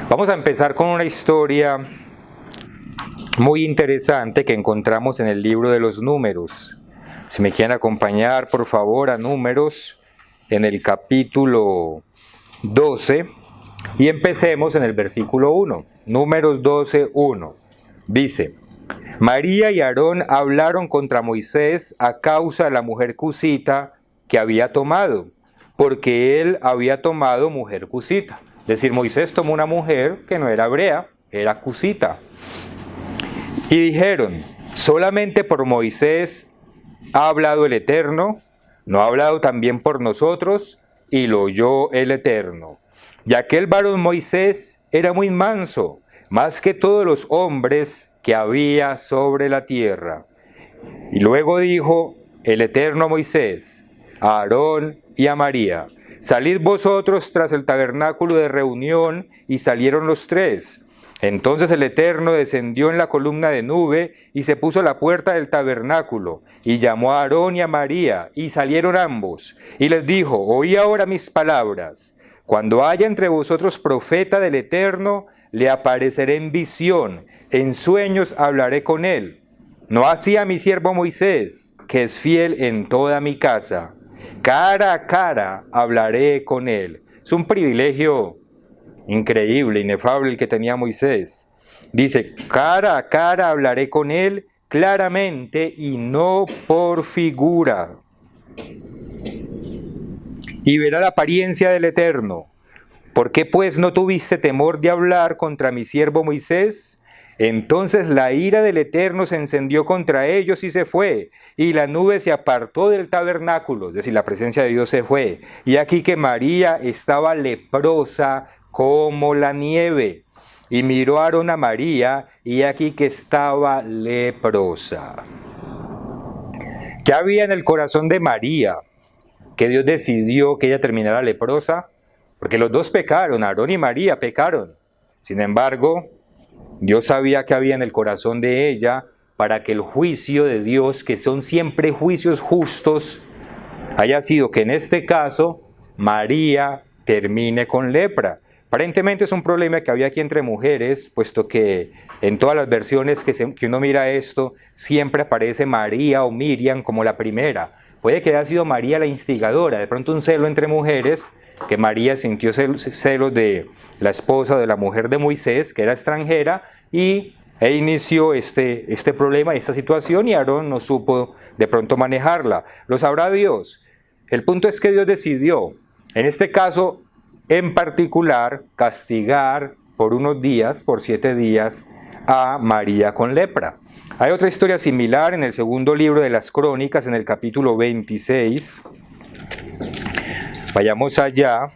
Vamos a empezar con una historia muy interesante que encontramos en el libro de los Números. Si me quieren acompañar, por favor, a Números, en el capítulo 12, y empecemos en el versículo 1. Números 12, 1. Dice: María y Aarón hablaron contra Moisés a causa de la mujer cusita que había tomado, porque él había tomado mujer cusita. Es decir, Moisés tomó una mujer que no era hebrea, era cusita. Y dijeron: solamente por Moisés ha hablado el Eterno, ¿no ha hablado también por nosotros? Y lo oyó el Eterno. Y aquel varón Moisés era muy manso, más que todos los hombres que había sobre la tierra. Y luego dijo el Eterno a Moisés, a Aarón y a María: salid vosotros tras el tabernáculo de reunión. Y salieron los tres. Entonces el Eterno descendió en la columna de nube y se puso a la puerta del tabernáculo, y llamó a Aarón y a María, y salieron ambos, y les dijo: oí ahora mis palabras. Cuando haya entre vosotros profeta del Eterno, le apareceré en visión, en sueños hablaré con él. No así a mi siervo Moisés, que es fiel en toda mi casa. Cara a cara hablaré con él. Es un privilegio increíble, inefable el que tenía Moisés. Dice: cara a cara hablaré con él claramente y no por figura. Y verá la apariencia del Eterno. ¿Por qué pues no tuviste temor de hablar contra mi siervo Moisés? Entonces la ira del Eterno se encendió contra ellos y se fue, y la nube se apartó del tabernáculo, es decir, la presencia de Dios se fue. Y aquí que María estaba leprosa como la nieve. Y miró a Aarón a María, y aquí que estaba leprosa. ¿Qué había en el corazón de María que Dios decidió que ella terminara leprosa? Porque los dos pecaron, Aarón y María pecaron. Sin embargo, Dios sabía que había en el corazón de ella para que el juicio de Dios, que son siempre juicios justos, haya sido que en este caso María termine con lepra. Aparentemente es un problema que había aquí entre mujeres, puesto que en todas las versiones que uno mira esto, siempre aparece María o Miriam como la primera. Puede que haya sido María la instigadora, de pronto un celo entre mujeres, que María sintió celos de la esposa de la mujer de Moisés, que era extranjera, e inició este problema, esta situación, y Aarón no supo de pronto manejarla. Lo sabrá Dios. El punto es que Dios decidió, en este caso en particular, castigar por unos días, por 7 días, a María con lepra. Hay otra historia similar en el segundo libro de las Crónicas, en el capítulo 26. Vayamos allá,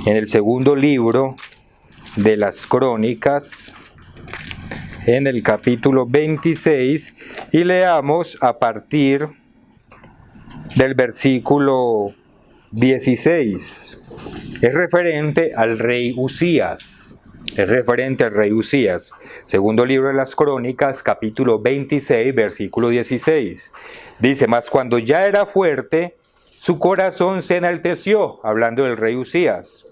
en el segundo libro de las Crónicas, en el capítulo 26, y leamos a partir del versículo 16. Es referente al rey Usías. Segundo libro de las Crónicas, capítulo 26, versículo 16. Dice: mas cuando ya era fuerte, su corazón se enalteció, hablando del rey Usías,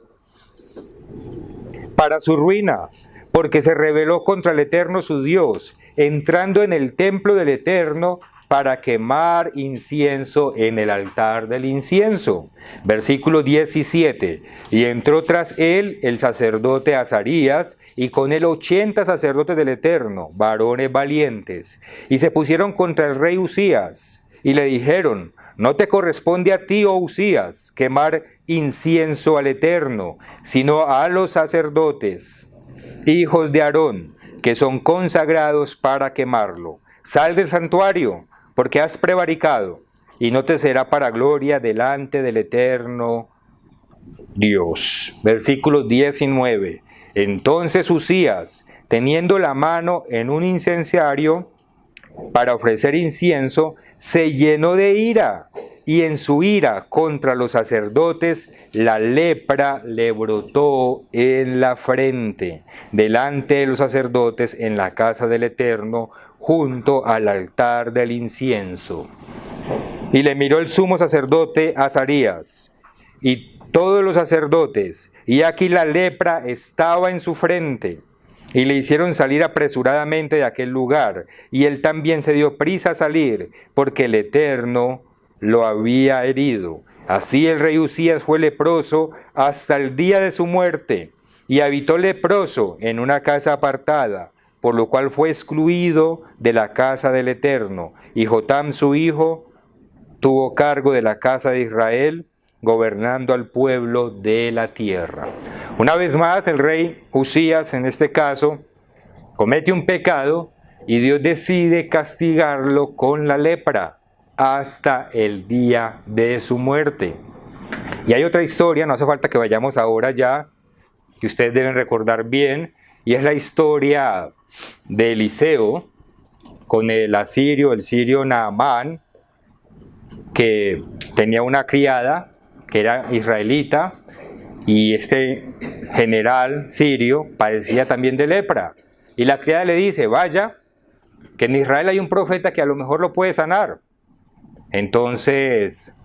para su ruina, porque se rebeló contra el Eterno su Dios, entrando en el templo del Eterno para quemar incienso en el altar del incienso. Versículo 17. Y entró tras él el sacerdote Azarías, y con él 80 sacerdotes del Eterno, varones valientes, y se pusieron contra el rey Usías, y le dijeron: no te corresponde a ti, oh Usías, quemar incienso al Eterno, sino a los sacerdotes, hijos de Aarón, que son consagrados para quemarlo. Sal del santuario, porque has prevaricado, y no te será para gloria delante del Eterno Dios. Versículo 19. Entonces Usías, teniendo la mano en un incensario para ofrecer incienso, se llenó de ira, y en su ira contra los sacerdotes la lepra le brotó en la frente, delante de los sacerdotes en la casa del Eterno, junto al altar del incienso. Y le miró el sumo sacerdote Azarías, y todos los sacerdotes, y aquí la lepra estaba en su frente. Y le hicieron salir apresuradamente de aquel lugar, y él también se dio prisa a salir, porque el Eterno lo había herido. Así el rey Usías fue leproso hasta el día de su muerte, y habitó leproso en una casa apartada, por lo cual fue excluido de la casa del Eterno. Y Jotam su hijo tuvo cargo de la casa de Israel, gobernando al pueblo de la tierra. Una vez más, el rey Usías, en este caso, comete un pecado y Dios decide castigarlo con la lepra hasta el día de su muerte. Y hay otra historia, no hace falta que vayamos ahora ya, que ustedes deben recordar bien, y es la historia de Eliseo con el sirio Naamán, que tenía una criada que era israelita, y este general sirio padecía también de lepra. Y la criada le dice, vaya, que en Israel hay un profeta que a lo mejor lo puede sanar. Entonces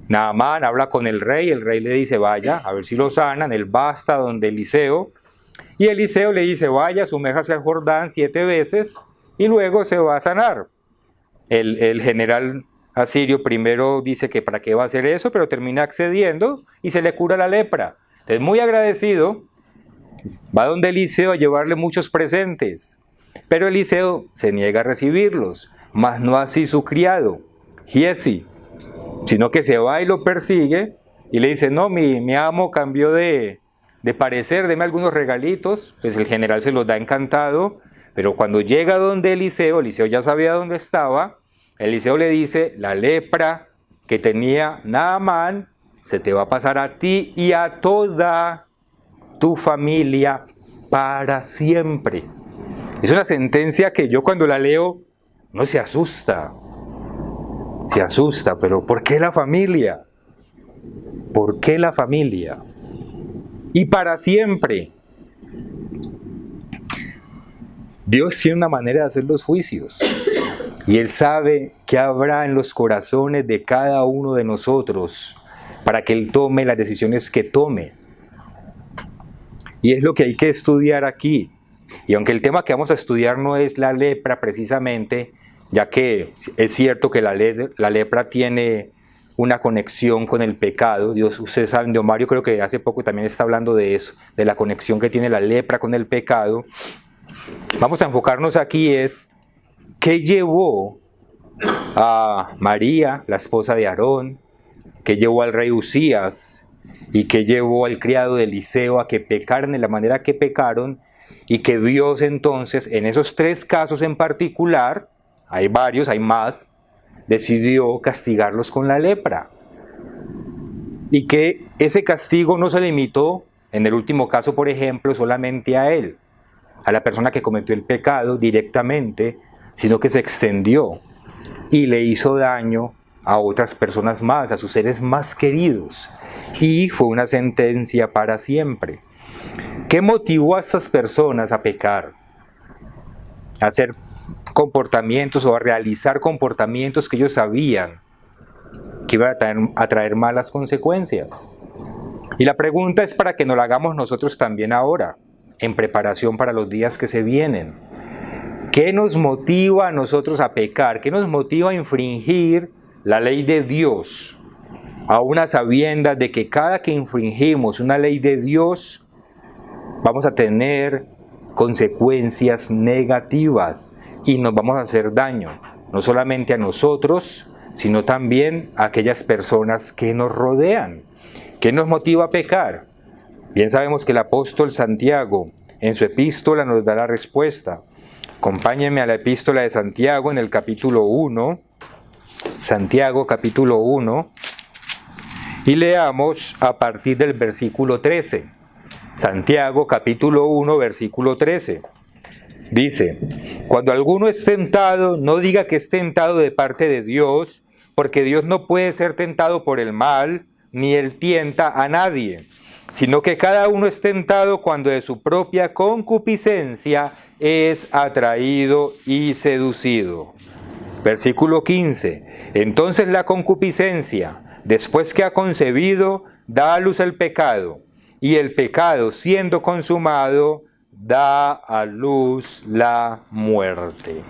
Naamán habla con el rey le dice, vaya, a ver si lo sanan. Él va hasta donde Eliseo, y Eliseo le dice, vaya, suméjase al Jordán 7 veces, y luego se va a sanar. El general asirio primero dice que para qué va a hacer eso, pero termina accediendo y se le cura la lepra. Es muy agradecido, va donde Eliseo a llevarle muchos presentes, pero Eliseo se niega a recibirlos, mas no así su criado, Giezi, sino que se va y lo persigue y le dice, no, mi amo cambió de parecer, deme algunos regalitos. Pues el general se los da encantado, pero cuando llega donde Eliseo ya sabía dónde estaba. Eliseo le dice, la lepra que tenía Naamán se te va a pasar a ti y a toda tu familia para siempre. Es una sentencia que yo cuando la leo, no se asusta, pero ¿por qué la familia? ¿Por qué la familia? Y para siempre. Dios tiene una manera de hacer los juicios. Y Él sabe qué habrá en los corazones de cada uno de nosotros para que Él tome las decisiones que tome. Y es lo que hay que estudiar aquí. Y aunque el tema que vamos a estudiar no es la lepra precisamente, ya que es cierto que la lepra tiene una conexión con el pecado. Ustedes saben, Don Mario creo que hace poco también está hablando de eso, de la conexión que tiene la lepra con el pecado. Vamos a enfocarnos aquí ¿qué llevó a María, la esposa de Aarón? ¿Qué llevó al rey Usías? ¿Y qué llevó al criado de Eliseo a que pecaran de la manera que pecaron? Y que Dios entonces, en esos 3 casos en particular, hay varios, hay más, decidió castigarlos con la lepra. Y que ese castigo no se limitó, en el último caso, por ejemplo, solamente a él, a la persona que cometió el pecado directamente, sino que se extendió y le hizo daño a otras personas más, a sus seres más queridos. Y fue una sentencia para siempre. ¿Qué motivó a estas personas a pecar? A hacer comportamientos o a realizar comportamientos que ellos sabían que iban a traer malas consecuencias. Y la pregunta es para que nos la hagamos nosotros también ahora, en preparación para los días que se vienen. ¿Qué nos motiva a nosotros a pecar? ¿Qué nos motiva a infringir la ley de Dios? A unas sabiendas de que cada que infringimos una ley de Dios, vamos a tener consecuencias negativas y nos vamos a hacer daño, no solamente a nosotros, sino también a aquellas personas que nos rodean. ¿Qué nos motiva a pecar? Bien sabemos que el apóstol Santiago en su epístola nos da la respuesta. Acompáñenme a la epístola de Santiago en el capítulo 1, Santiago capítulo 1, y leamos a partir del versículo 13. Santiago capítulo 1, versículo 13. Dice, cuando alguno es tentado, no diga que es tentado de parte de Dios, porque Dios no puede ser tentado por el mal, ni Él tienta a nadie, sino que cada uno es tentado cuando de su propia concupiscencia es atraído y seducido. Versículo 15. Entonces la concupiscencia, después que ha concebido, da a luz el pecado, y el pecado, siendo consumado, da a luz la muerte.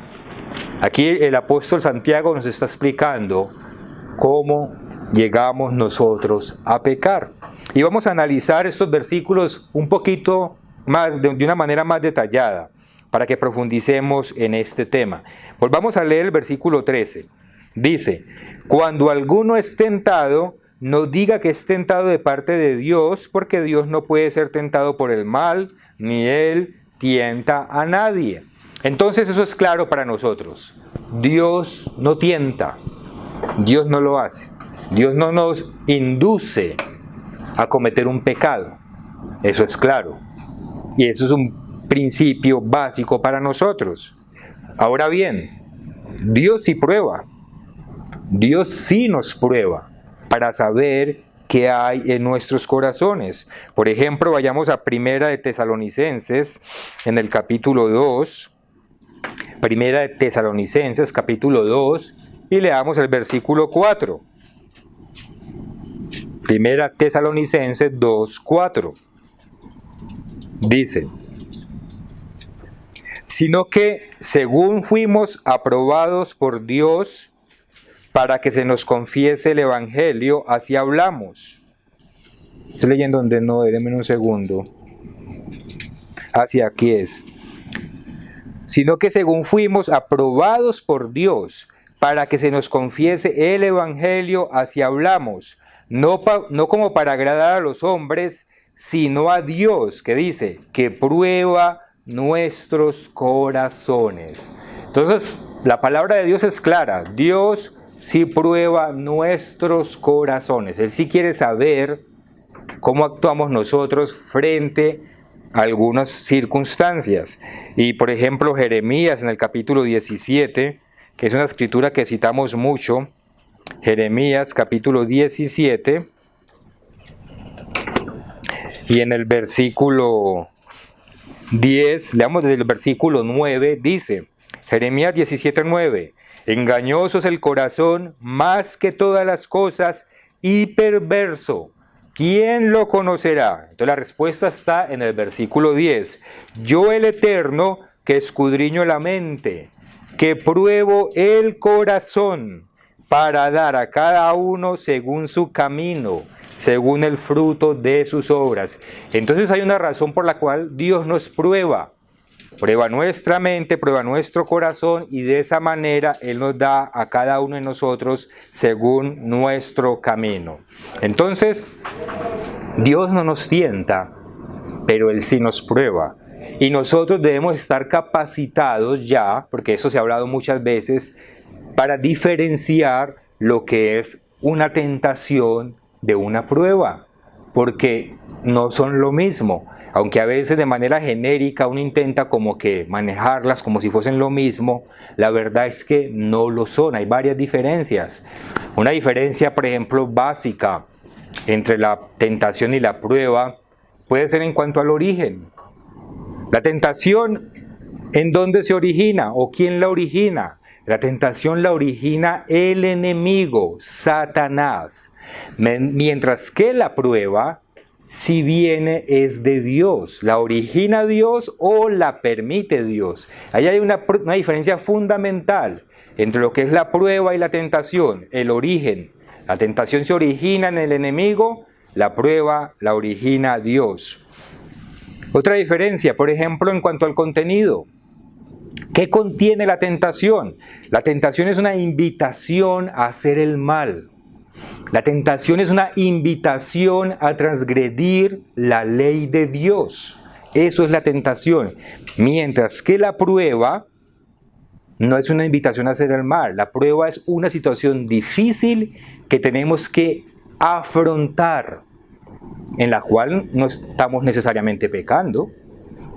Aquí el apóstol Santiago nos está explicando cómo llegamos nosotros a pecar. Y vamos a analizar estos versículos un poquito más, de una manera más detallada, para que profundicemos en este tema. Volvamos a leer el versículo 13. Dice: cuando alguno es tentado, no diga que es tentado de parte de Dios, porque Dios no puede ser tentado por el mal, ni Él tienta a nadie. Entonces eso es claro para nosotros. Dios no tienta, Dios no lo hace. Dios no nos induce a cometer un pecado. Eso es claro. Y eso es un principio básico para nosotros. Ahora bien, Dios sí prueba. Dios sí nos prueba para saber qué hay en nuestros corazones. Por ejemplo, vayamos a Primera de Tesalonicenses, en el capítulo 2. Primera de Tesalonicenses, capítulo 2, y leamos el versículo 4. Primera Tesalonicenses 2:4. Dice: sino que según fuimos aprobados por Dios para que se nos confiese el Evangelio, así hablamos. Estoy leyendo donde no, déjenme un segundo. Así aquí es. Sino que según fuimos aprobados por Dios para que se nos confiese el Evangelio, así hablamos. No como para agradar a los hombres, sino a Dios, que dice, que prueba nuestros corazones. Entonces, la palabra de Dios es clara. Dios sí prueba nuestros corazones. Él sí quiere saber cómo actuamos nosotros frente a algunas circunstancias. Y por ejemplo, Jeremías en el capítulo 17, que es una escritura que citamos mucho, Jeremías capítulo 17, y en el versículo 10, leamos desde el versículo 9, dice, Jeremías 17:9, engañoso es el corazón más que todas las cosas y perverso, ¿quién lo conocerá? Entonces la respuesta está en el versículo 10, yo el Eterno que escudriño la mente, que pruebo el corazón, para dar a cada uno según su camino, según el fruto de sus obras. Entonces hay una razón por la cual Dios nos prueba. Prueba nuestra mente, prueba nuestro corazón, y de esa manera Él nos da a cada uno de nosotros según nuestro camino. Entonces, Dios no nos tienta, pero Él sí nos prueba. Y nosotros debemos estar capacitados ya, porque eso se ha hablado muchas veces, para diferenciar lo que es una tentación de una prueba, porque no son lo mismo, aunque a veces de manera genérica uno intenta como que manejarlas como si fuesen lo mismo, la verdad es que no lo son, hay varias diferencias. Una diferencia, por ejemplo, básica entre la tentación y la prueba puede ser en cuanto al origen. La tentación, ¿en dónde se origina o quién la origina? La tentación la origina el enemigo, Satanás. Mientras que la prueba, si viene, es de Dios. ¿La origina Dios o la permite Dios? Ahí hay una diferencia fundamental entre lo que es la prueba y la tentación, el origen. La tentación se origina en el enemigo, la prueba la origina Dios. Otra diferencia, por ejemplo, en cuanto al contenido. ¿Qué contiene la tentación? La tentación es una invitación a hacer el mal. La tentación es una invitación a transgredir la ley de Dios. Eso es la tentación. Mientras que la prueba no es una invitación a hacer el mal. La prueba es una situación difícil que tenemos que afrontar, en la cual no estamos necesariamente pecando.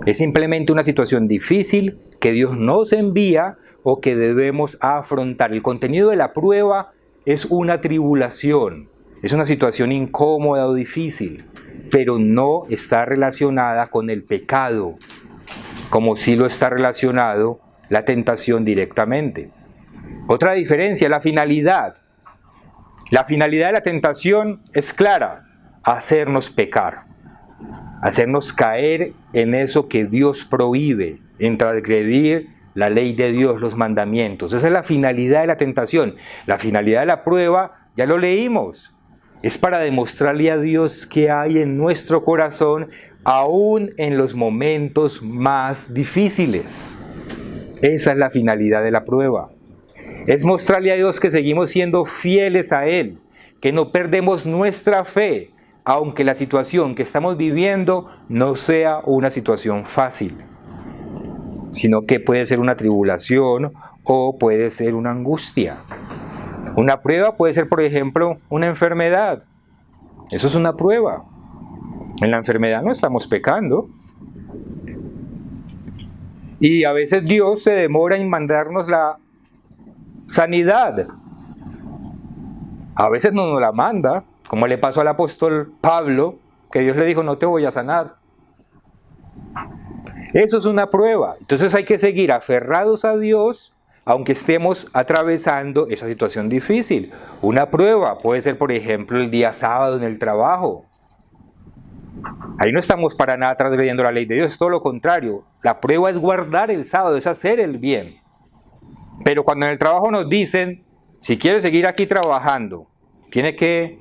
Es simplemente una situación difícil que Dios nos envía o que debemos afrontar. El contenido de la prueba es una tribulación, es una situación incómoda o difícil, pero no está relacionada con el pecado, como sí lo está relacionado la tentación directamente. Otra diferencia, la finalidad. La finalidad de la tentación es clara. hacernos pecar, hacernos caer en eso que Dios prohíbe, en transgredir la ley de Dios, los mandamientos. Esa es la finalidad de la tentación. La finalidad de la prueba, ya lo leímos, es para demostrarle a Dios qué hay en nuestro corazón, aún en los momentos más difíciles. Esa es la finalidad de la prueba. Es mostrarle a Dios que seguimos siendo fieles a Él, que no perdemos nuestra fe, aunque la situación que estamos viviendo no sea una situación fácil, sino que puede ser una tribulación o puede ser una angustia. Una prueba puede ser, por ejemplo, una enfermedad. Eso es una prueba. En la enfermedad no estamos pecando. Y a veces Dios se demora en mandarnos la sanidad. A veces no nos la manda, como le pasó al apóstol Pablo, que Dios le dijo, no te voy a sanar. Eso es una prueba. Entonces hay que seguir aferrados a Dios, aunque estemos atravesando esa situación difícil. Una prueba puede ser, por ejemplo, el día sábado en el trabajo. Ahí no estamos para nada transgrediendo la ley de Dios, es todo lo contrario. La prueba es guardar el sábado, es hacer el bien. Pero cuando en el trabajo nos dicen, si quieres seguir aquí trabajando, tiene que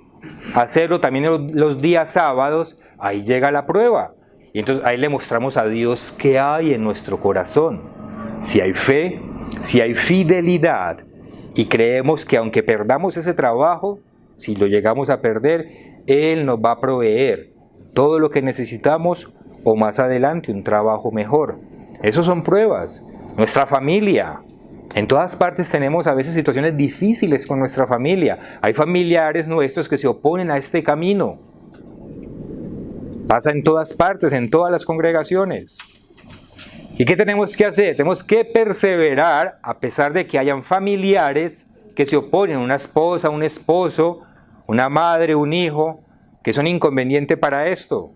hacerlo también los días sábados, ahí llega la prueba. Y entonces ahí le mostramos a Dios qué hay en nuestro corazón. Si hay fe, si hay fidelidad, y creemos que aunque perdamos ese trabajo, si lo llegamos a perder, Él nos va a proveer todo lo que necesitamos o más adelante un trabajo mejor. Esas son pruebas. Nuestra familia. En todas partes tenemos a veces situaciones difíciles con nuestra familia. Hay familiares nuestros que se oponen a este camino. Pasa en todas partes, en todas las congregaciones. ¿Y qué tenemos que hacer? Tenemos que perseverar a pesar de que hayan familiares que se oponen, una esposa, un esposo, una madre, un hijo, que son inconvenientes para esto.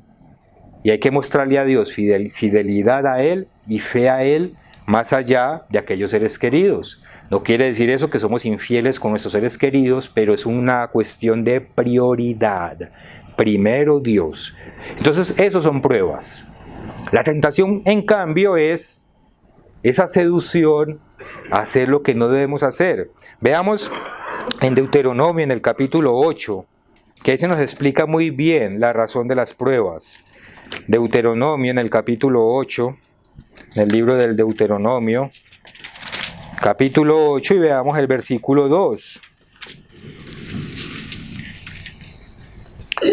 Y hay que mostrarle a Dios fidelidad a Él y fe a Él más allá de aquellos seres queridos. No quiere decir eso que somos infieles con nuestros seres queridos, pero es una cuestión de prioridad. Primero Dios. Entonces, esos son pruebas. La tentación, en cambio, es esa seducción a hacer lo que no debemos hacer. Veamos en Deuteronomio, en el capítulo 8, que ahí se nos explica muy bien la razón de las pruebas. Deuteronomio, en el capítulo 8, en el libro del Deuteronomio, capítulo 8, y veamos el versículo 2.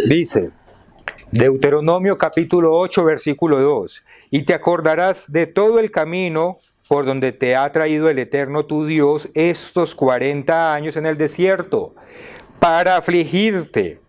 Dice, Deuteronomio capítulo 8, versículo 2, y te acordarás de todo el camino por donde te ha traído el Eterno tu Dios estos 40 años en el desierto, para afligirte.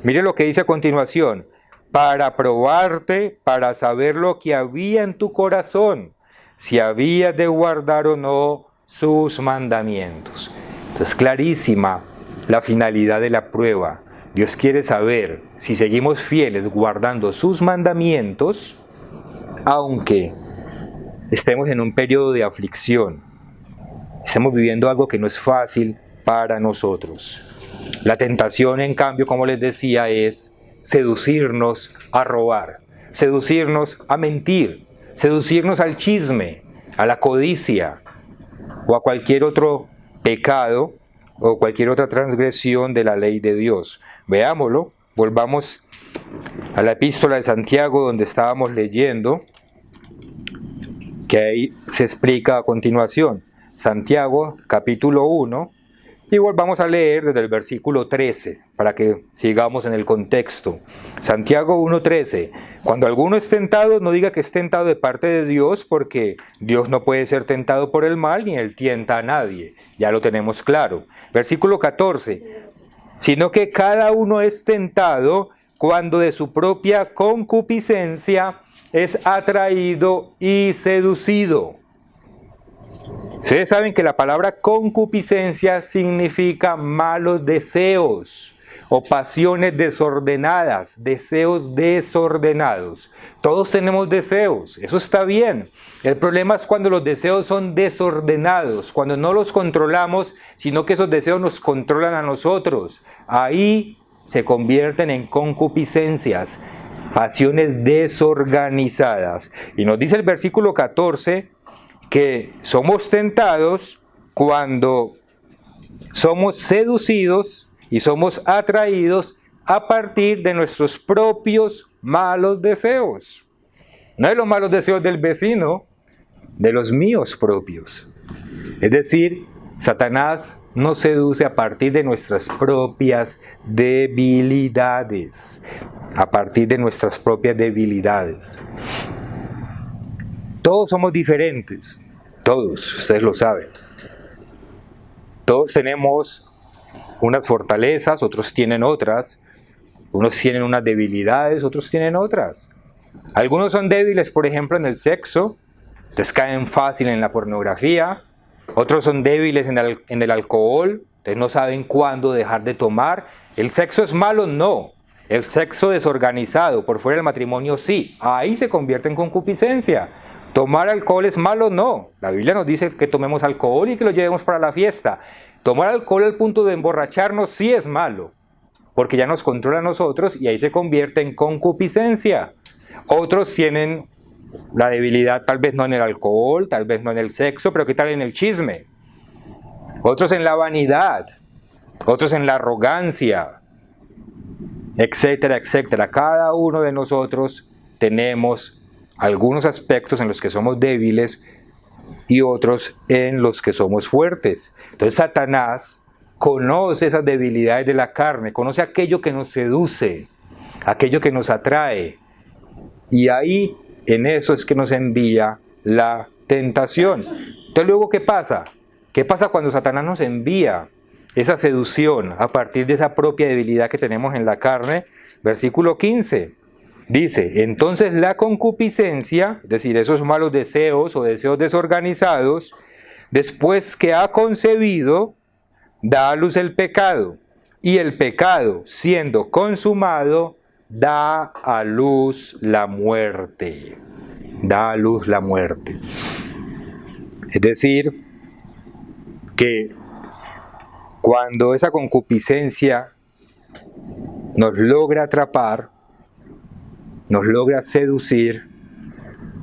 Mire lo que dice a continuación, para probarte, para saber lo que había en tu corazón, si habías de guardar o no sus mandamientos. Entonces, clarísima la finalidad de la prueba. Dios quiere saber si seguimos fieles guardando sus mandamientos, aunque estemos en un periodo de aflicción. Estamos viviendo algo que no es fácil para nosotros. La tentación, en cambio, como les decía, es seducirnos a robar, seducirnos a mentir, seducirnos al chisme, a la codicia o a cualquier otro pecado o cualquier otra transgresión de la ley de Dios. Veámoslo, volvamos a la epístola de Santiago donde estábamos leyendo, que ahí se explica a continuación. Santiago, capítulo 1, y volvamos a leer desde el versículo 13, para que sigamos en el contexto. Santiago 1:13, cuando alguno es tentado, no diga que es tentado de parte de Dios, porque Dios no puede ser tentado por el mal, ni Él tienta a nadie. Ya lo tenemos claro. Versículo 14, sino que cada uno es tentado cuando de su propia concupiscencia es atraído y seducido. Ustedes saben que la palabra concupiscencia significa malos deseos o pasiones desordenadas, deseos desordenados. Todos tenemos deseos, eso está bien. El problema es cuando los deseos son desordenados, cuando no los controlamos, sino que esos deseos nos controlan a nosotros. Ahí se convierten en concupiscencias, pasiones desorganizadas. Y nos dice el versículo 14 que somos tentados cuando somos seducidos y somos atraídos a partir de nuestros propios malos deseos. No de los malos deseos del vecino, de los míos propios. Es decir, Satanás nos seduce a partir de nuestras propias debilidades. A partir de nuestras propias debilidades. Todos somos diferentes. Todos, ustedes lo saben. Todos tenemos unas fortalezas, otros tienen otras. Unos tienen unas debilidades, otros tienen otras. Algunos son débiles, por ejemplo, en el sexo. Les caen fácil en la pornografía. Otros son débiles en el alcohol. Ustedes no saben cuándo dejar de tomar. ¿El sexo es malo? No. El sexo desorganizado, por fuera del matrimonio, sí. Ahí se convierte en concupiscencia. ¿Tomar alcohol es malo? No. La Biblia nos dice que tomemos alcohol y que lo llevemos para la fiesta. Tomar alcohol al punto de emborracharnos sí es malo, porque ya nos controla a nosotros y ahí se convierte en concupiscencia. Otros tienen la debilidad tal vez no en el alcohol, tal vez no en el sexo, pero ¿qué tal en el chisme? Otros en la vanidad, otros en la arrogancia, etcétera, etcétera. Cada uno de nosotros tenemos algunos aspectos en los que somos débiles y otros en los que somos fuertes. Entonces Satanás conoce esas debilidades de la carne, conoce aquello que nos seduce, aquello que nos atrae. Y ahí, en eso es que nos envía la tentación. Entonces luego, ¿qué pasa? ¿Qué pasa cuando Satanás nos envía esa seducción a partir de esa propia debilidad que tenemos en la carne? Versículo 15 dice, entonces la concupiscencia, es decir, esos malos deseos o deseos desorganizados, después que ha concebido, da a luz el pecado, y el pecado, siendo consumado, da a luz la muerte. Da a luz la muerte. Es decir, que cuando esa concupiscencia nos logra atrapar, nos logra seducir,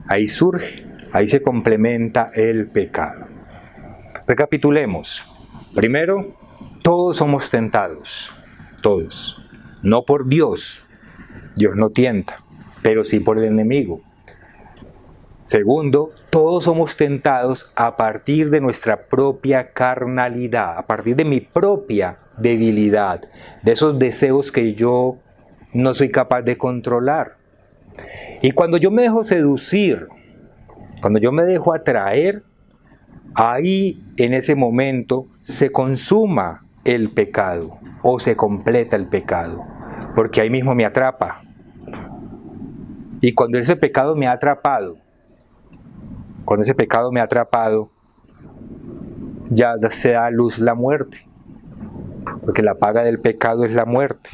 ahí surge, ahí se complementa el pecado. Recapitulemos. Primero, todos somos tentados, todos. No por Dios, Dios no tienta, pero sí por el enemigo. Segundo, todos somos tentados a partir de nuestra propia carnalidad, a partir de mi propia debilidad, de esos deseos que yo no soy capaz de controlar. Y cuando yo me dejo seducir, cuando yo me dejo atraer, ahí en ese momento se consuma el pecado o se completa el pecado, porque ahí mismo me atrapa. Y cuando ese pecado me ha atrapado, ya se da a luz la muerte, porque la paga del pecado es la muerte.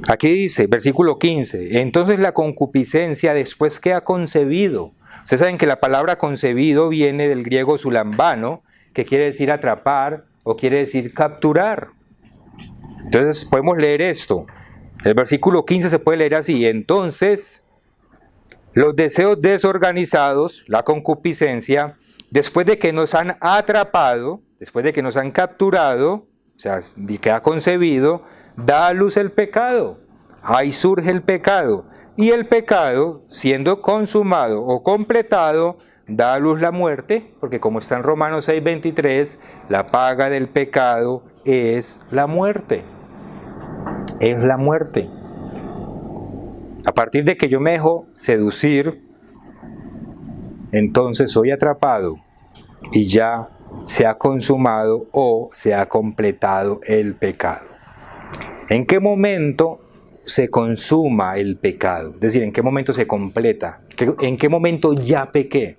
Aquí dice, versículo 15, entonces la concupiscencia después que ha concebido. Ustedes saben que la palabra concebido viene del griego sulambano, que quiere decir atrapar o quiere decir capturar. Entonces podemos leer esto. El versículo 15 se puede leer así, entonces los deseos desorganizados, la concupiscencia, después de que nos han atrapado, después de que nos han capturado, o sea, que ha concebido, da a luz el pecado. Ahí surge el pecado. Y el pecado, siendo consumado o completado, da a luz la muerte, porque como está en Romanos 6:23, la paga del pecado es la muerte. Es la muerte. A partir de que yo me dejo seducir, entonces soy atrapado y ya se ha consumado o se ha completado el pecado. ¿En qué momento se consuma el pecado? Es decir, ¿en qué momento se completa? ¿En qué momento ya pequé?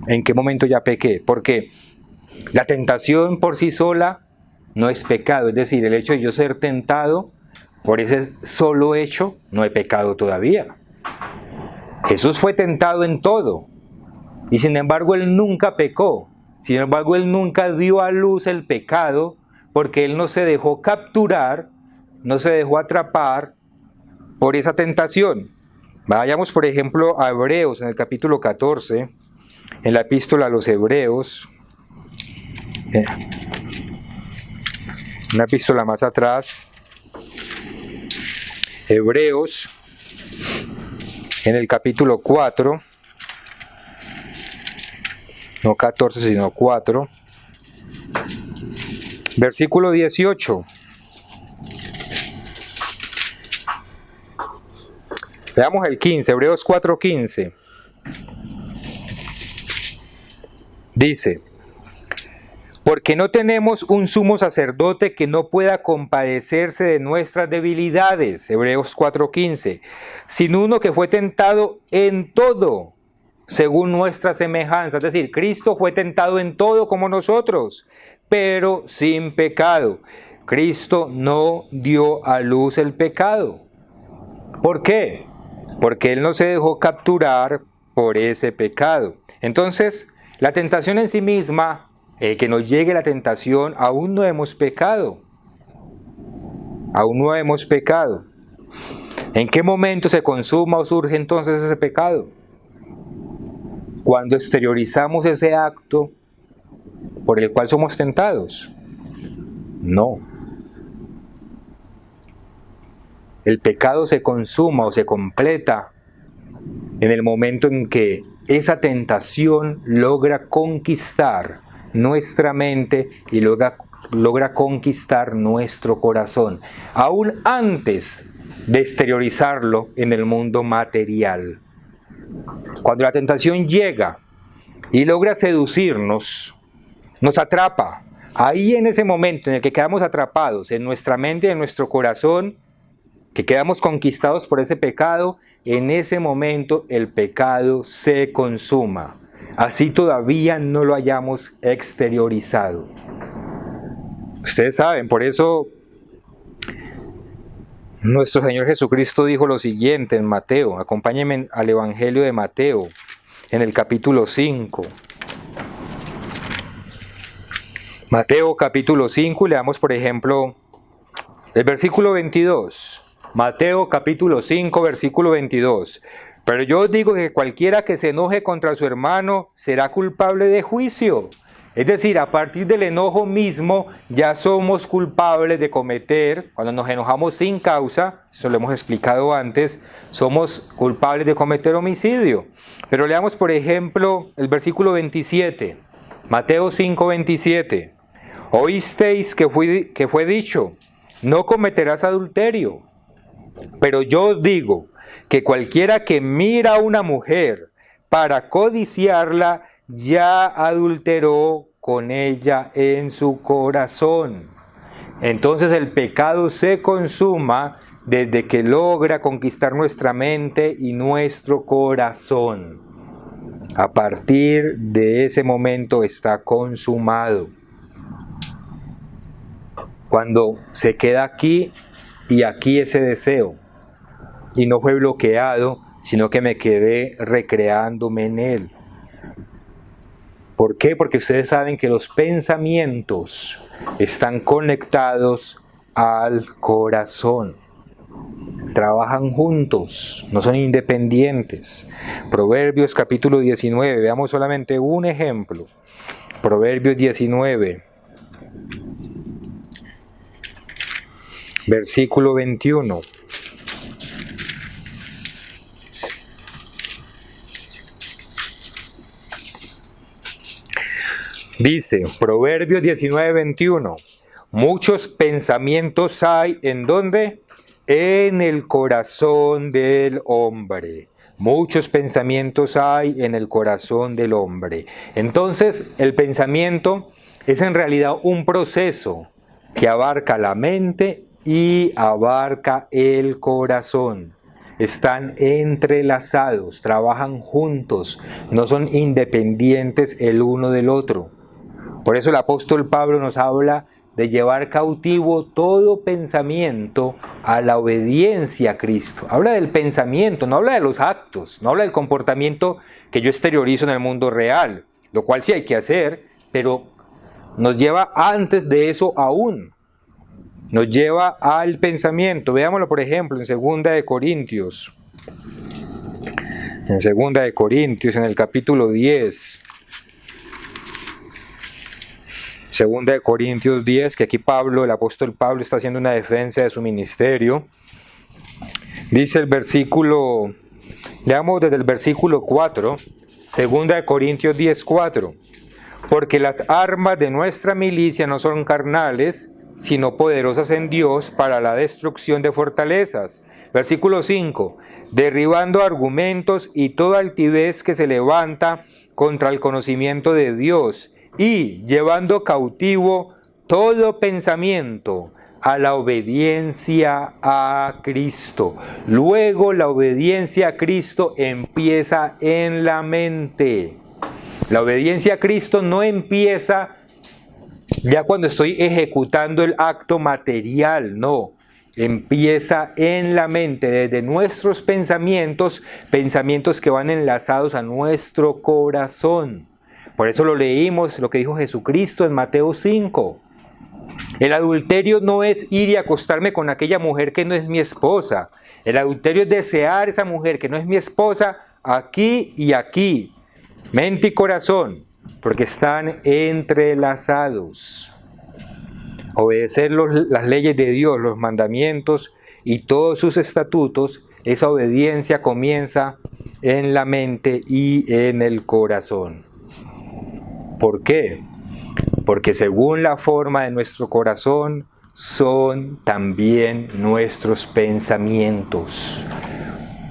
¿En qué momento ya pequé? Porque la tentación por sí sola no es pecado. Es decir, el hecho de yo ser tentado por ese solo hecho no he pecado todavía. Jesús fue tentado en todo y sin embargo Él nunca pecó. Sin embargo Él nunca dio a luz el pecado porque Él no se dejó capturar no se dejó atrapar por esa tentación. Vayamos, por ejemplo, a Hebreos, en el capítulo 14, en la epístola a los Hebreos, una epístola más atrás, Hebreos, en el capítulo 4, no 14, sino 4, versículo 18. Veamos el 15, Hebreos 4:15. Dice: porque no tenemos un sumo sacerdote que no pueda compadecerse de nuestras debilidades, Hebreos 4:15, sino uno que fue tentado en todo, según nuestra semejanza. Es decir, Cristo fue tentado en todo como nosotros, pero sin pecado. Cristo no dio a luz el pecado. ¿Por qué? Porque Él no se dejó capturar por ese pecado. Entonces, la tentación en sí misma, el que nos llegue la tentación, aún no hemos pecado. Aún no hemos pecado. ¿En qué momento se consuma o surge entonces ese pecado? Cuando exteriorizamos ese acto por el cual somos tentados. No. El pecado se consuma o se completa en el momento en que esa tentación logra conquistar nuestra mente y logra conquistar nuestro corazón, aún antes de exteriorizarlo en el mundo material. Cuando la tentación llega y logra seducirnos, nos atrapa. Ahí, en ese momento en el que quedamos atrapados en nuestra mente y en nuestro corazón, que quedamos conquistados por ese pecado, en ese momento el pecado se consuma. Así todavía no lo hayamos exteriorizado. Ustedes saben, por eso nuestro Señor Jesucristo dijo lo siguiente en Mateo. Acompáñenme al Evangelio de Mateo, en el capítulo 5. Mateo capítulo 5, y leamos por ejemplo el versículo 22. Mateo capítulo 5, versículo 22. Pero yo os digo que cualquiera que se enoje contra su hermano será culpable de juicio. Es decir, a partir del enojo mismo ya somos culpables de cometer, cuando nos enojamos sin causa, eso lo hemos explicado antes, somos culpables de cometer homicidio. Pero leamos por ejemplo el versículo 27, Mateo 5, 27. Oísteis que fue dicho, no cometerás adulterio. Pero yo os digo que cualquiera que mira a una mujer para codiciarla, ya adulteró con ella en su corazón. Entonces el pecado se consuma desde que logra conquistar nuestra mente y nuestro corazón. A partir de ese momento está consumado. Cuando se queda aquí y aquí ese deseo, y no fue bloqueado, sino que me quedé recreándome en él. ¿Por qué? Porque ustedes saben que los pensamientos están conectados al corazón. Trabajan juntos, no son independientes. Proverbios capítulo 19, veamos solamente un ejemplo. Proverbios 19, versículo 21. Dice, Proverbios 19, 21. Muchos pensamientos hay, ¿en dónde? En el corazón del hombre. Muchos pensamientos hay en el corazón del hombre. Entonces, el pensamiento es en realidad un proceso que abarca la mente y abarca el corazón. Están entrelazados, trabajan juntos, no son independientes el uno del otro. Por eso el apóstol Pablo nos habla de llevar cautivo todo pensamiento a la obediencia a Cristo. Habla del pensamiento, no habla de los actos, no habla del comportamiento que yo exteriorizo en el mundo real, lo cual sí hay que hacer, pero nos lleva antes de eso aún. nos lleva al pensamiento. Veámoslo, por ejemplo, en 2 de Corintios, en el capítulo 10. 2 de Corintios 10, que aquí el apóstol Pablo está haciendo una defensa de su ministerio. Dice el versículo, leamos desde el versículo 4, 2 de Corintios 10, 4. Porque las armas de nuestra milicia no son carnales, sino poderosas en Dios para la destrucción de fortalezas. Versículo 5. Derribando argumentos y toda altivez que se levanta contra el conocimiento de Dios, y llevando cautivo todo pensamiento a la obediencia a Cristo. Luego la obediencia a Cristo empieza en la mente. La obediencia a Cristo no empieza ya cuando estoy ejecutando el acto material, no. Empieza en la mente, desde nuestros pensamientos, pensamientos que van enlazados a nuestro corazón. Por eso lo leímos, lo que dijo Jesucristo en Mateo 5. El adulterio no es ir y acostarme con aquella mujer que no es mi esposa. El adulterio es desear esa mujer que no es mi esposa aquí y aquí. Mente y corazón, porque están entrelazados. Obedecer las leyes de Dios, los mandamientos y todos sus estatutos, esa obediencia comienza en la mente y en el corazón. ¿Por qué? Porque según la forma de nuestro corazón, son también nuestros pensamientos.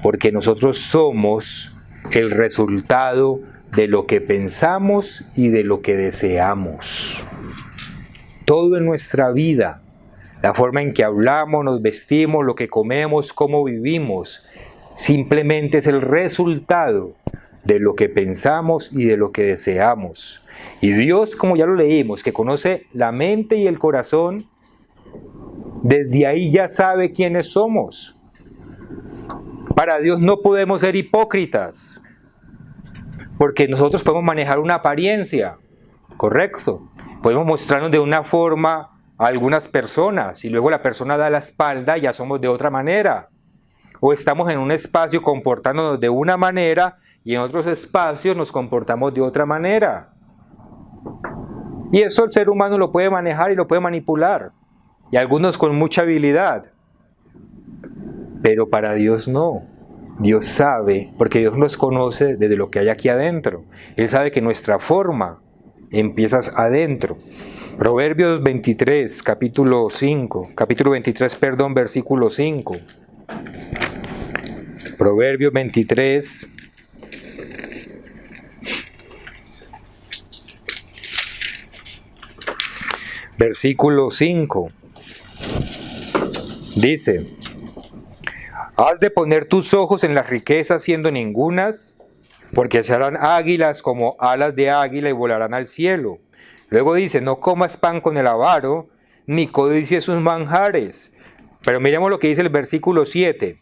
Porque nosotros somos el resultado de lo que pensamos y de lo que deseamos. Todo en nuestra vida, la forma en que hablamos, nos vestimos, lo que comemos, cómo vivimos, simplemente es el resultado de lo que pensamos y de lo que deseamos. Y Dios, como ya lo leímos, que conoce la mente y el corazón, desde ahí ya sabe quiénes somos. Para Dios no podemos ser hipócritas, porque nosotros podemos manejar una apariencia, ¿correcto? Podemos mostrarnos de una forma a algunas personas y luego la persona da la espalda y ya somos de otra manera. O estamos en un espacio comportándonos de una manera y en otros espacios nos comportamos de otra manera. Y eso el ser humano lo puede manejar y lo puede manipular. Y algunos con mucha habilidad. Pero para Dios no. Dios sabe, porque Dios nos conoce desde lo que hay aquí adentro. Él sabe que nuestra forma empieza adentro. Proverbios 23, capítulo 23, versículo 5. Proverbios 23. Versículo 5. Dice: has de poner tus ojos en las riquezas siendo ningunas, porque se harán águilas como alas de águila y volarán al cielo. Luego dice: no comas pan con el avaro, ni codicies sus manjares. Pero miremos lo que dice el versículo 7.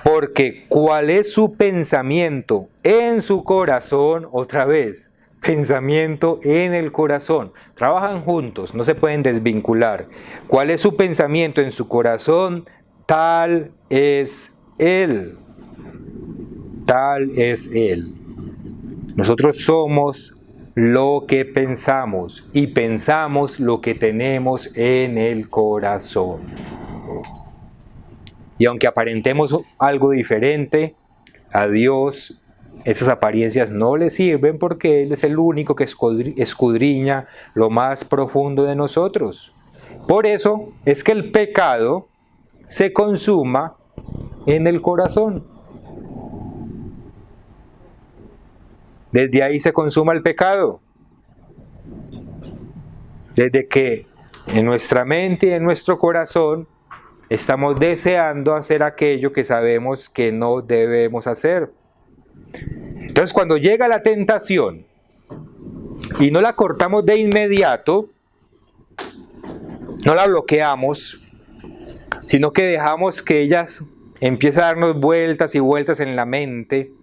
Porque cuál es su pensamiento en su corazón, otra vez, pensamiento en el corazón. Trabajan juntos, no se pueden desvincular. ¿Cuál es su pensamiento en su corazón? Tal es Él. Tal es Él. Nosotros somos lo que pensamos y pensamos lo que tenemos en el corazón. Y aunque aparentemos algo diferente, a Dios esas apariencias no le sirven porque Él es el único que escudriña lo más profundo de nosotros. Por eso es que el pecado se consuma en el corazón. Desde ahí se consuma el pecado. Desde que en nuestra mente y en nuestro corazón estamos deseando hacer aquello que sabemos que no debemos hacer. Entonces, cuando llega la tentación y no la cortamos de inmediato, no la bloqueamos, sino que dejamos que ellas empiece a darnos vueltas y vueltas en la mente,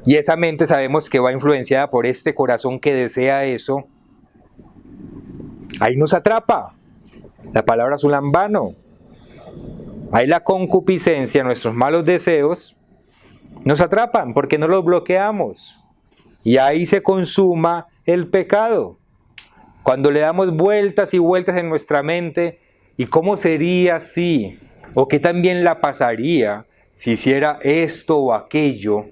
y esa mente sabemos que va influenciada por este corazón que desea eso, ahí nos atrapa. La palabra zulambano. Ahí la concupiscencia, nuestros malos deseos, nos atrapan porque no los bloqueamos. Y ahí se consuma el pecado. Cuando le damos vueltas y vueltas en nuestra mente, ¿y cómo sería si? ¿O qué tan bien la pasaría si hiciera esto o aquello?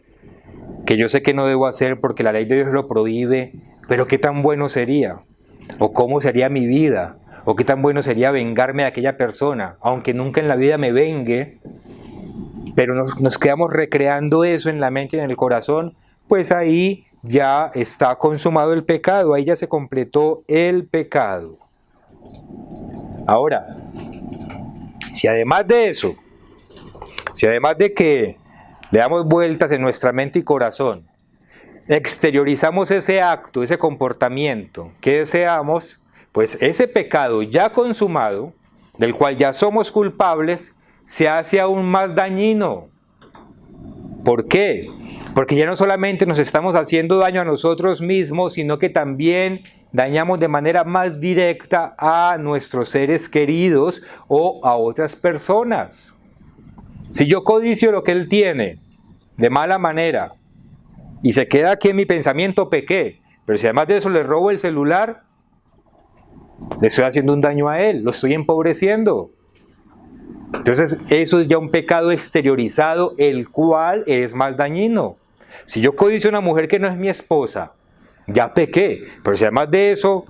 Que yo sé que no debo hacer porque la ley de Dios lo prohíbe, pero ¿qué tan bueno sería? ¿O cómo sería mi vida? ¿O qué tan bueno sería vengarme de aquella persona? Aunque nunca en la vida me vengue, pero nos quedamos recreando eso en la mente y en el corazón, pues ahí ya está consumado el pecado, ahí ya se completó el pecado. Ahora, si además de eso, si además de que le damos vueltas en nuestra mente y corazón, exteriorizamos ese acto, ese comportamiento que deseamos, pues ese pecado ya consumado, del cual ya somos culpables, se hace aún más dañino. ¿Por qué? Porque ya no solamente nos estamos haciendo daño a nosotros mismos, sino que también dañamos de manera más directa a nuestros seres queridos o a otras personas. Si yo codicio lo que él tiene de mala manera y se queda aquí en mi pensamiento, pequé. Pero si además de eso le robo el celular, le estoy haciendo un daño a él, lo estoy empobreciendo. Entonces eso es ya un pecado exteriorizado, el cual es más dañino. Si yo codicio a una mujer que no es mi esposa, ya pequé. Pero si además de eso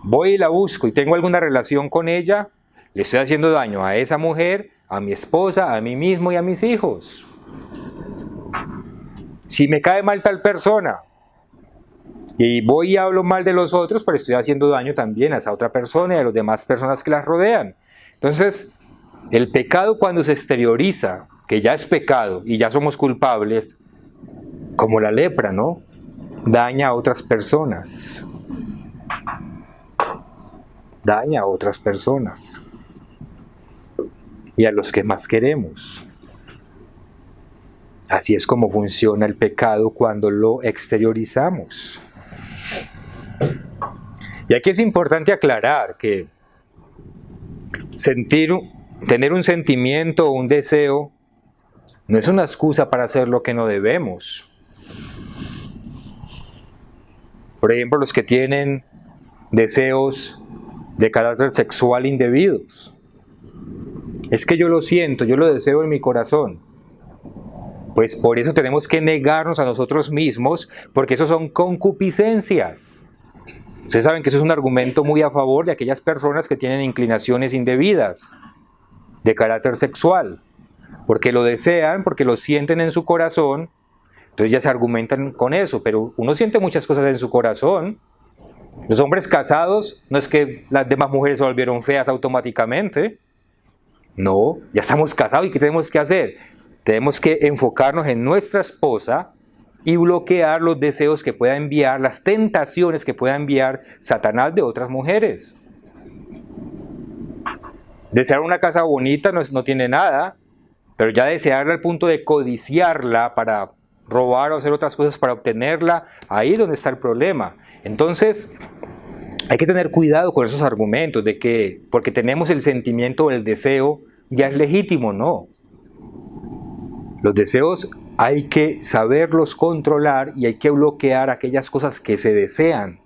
voy y la busco y tengo alguna relación con ella, le estoy haciendo daño a esa mujer, a mi esposa, a mí mismo y a mis hijos. Si me cae mal tal persona y voy y hablo mal de los otros, pero estoy haciendo daño también a esa otra persona y a las demás personas que las rodean. Entonces, el pecado cuando se exterioriza, que ya es pecado y ya somos culpables, como la lepra, ¿no? Daña a otras personas. Daña a otras personas. Y a los que más queremos. Así es como funciona el pecado cuando lo exteriorizamos. Y aquí es importante aclarar que tener un sentimiento o un deseo no es una excusa para hacer lo que no debemos. Por ejemplo, los que tienen deseos de carácter sexual indebidos. Es que yo lo siento, yo lo deseo en mi corazón. Pues por eso tenemos que negarnos a nosotros mismos, porque eso son concupiscencias. Ustedes saben que eso es un argumento muy a favor de aquellas personas que tienen inclinaciones indebidas de carácter sexual, porque lo desean, porque lo sienten en su corazón, entonces ya se argumentan con eso, pero uno siente muchas cosas en su corazón. Los hombres casados, no es que las demás mujeres se volvieron feas automáticamente, no, ya estamos casados y ¿qué tenemos que hacer? Tenemos que enfocarnos en nuestra esposa y bloquear los deseos que pueda enviar, las tentaciones que pueda enviar Satanás de otras mujeres. Desear una casa bonita no tiene nada, pero ya desearla al punto de codiciarla para robar o hacer otras cosas para obtenerla, ahí es donde está el problema. Entonces, hay que tener cuidado con esos argumentos de que porque tenemos el sentimiento o el deseo, ya es legítimo, no. Los deseos hay que saberlos controlar y hay que bloquear aquellas cosas que se desean,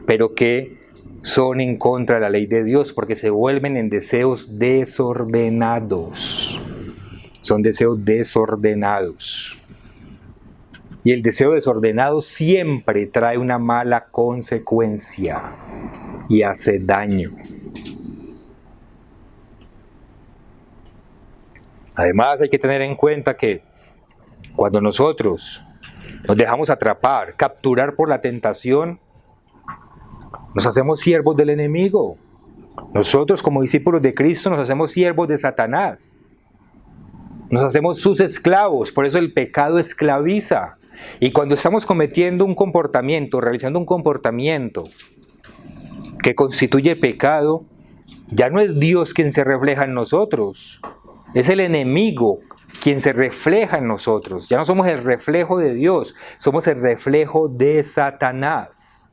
pero que son en contra de la ley de Dios, porque se vuelven en deseos desordenados. Son deseos desordenados. Y el deseo desordenado siempre trae una mala consecuencia y hace daño. Además, hay que tener en cuenta que cuando nosotros nos dejamos atrapar, capturar por la tentación, nos hacemos siervos del enemigo. Nosotros, como discípulos de Cristo, nos hacemos siervos de Satanás. Nos hacemos sus esclavos, por eso el pecado esclaviza. Y cuando estamos cometiendo un comportamiento, realizando un comportamiento que constituye pecado, ya no es Dios quien se refleja en nosotros, es el enemigo quien se refleja en nosotros. Ya no somos el reflejo de Dios, somos el reflejo de Satanás.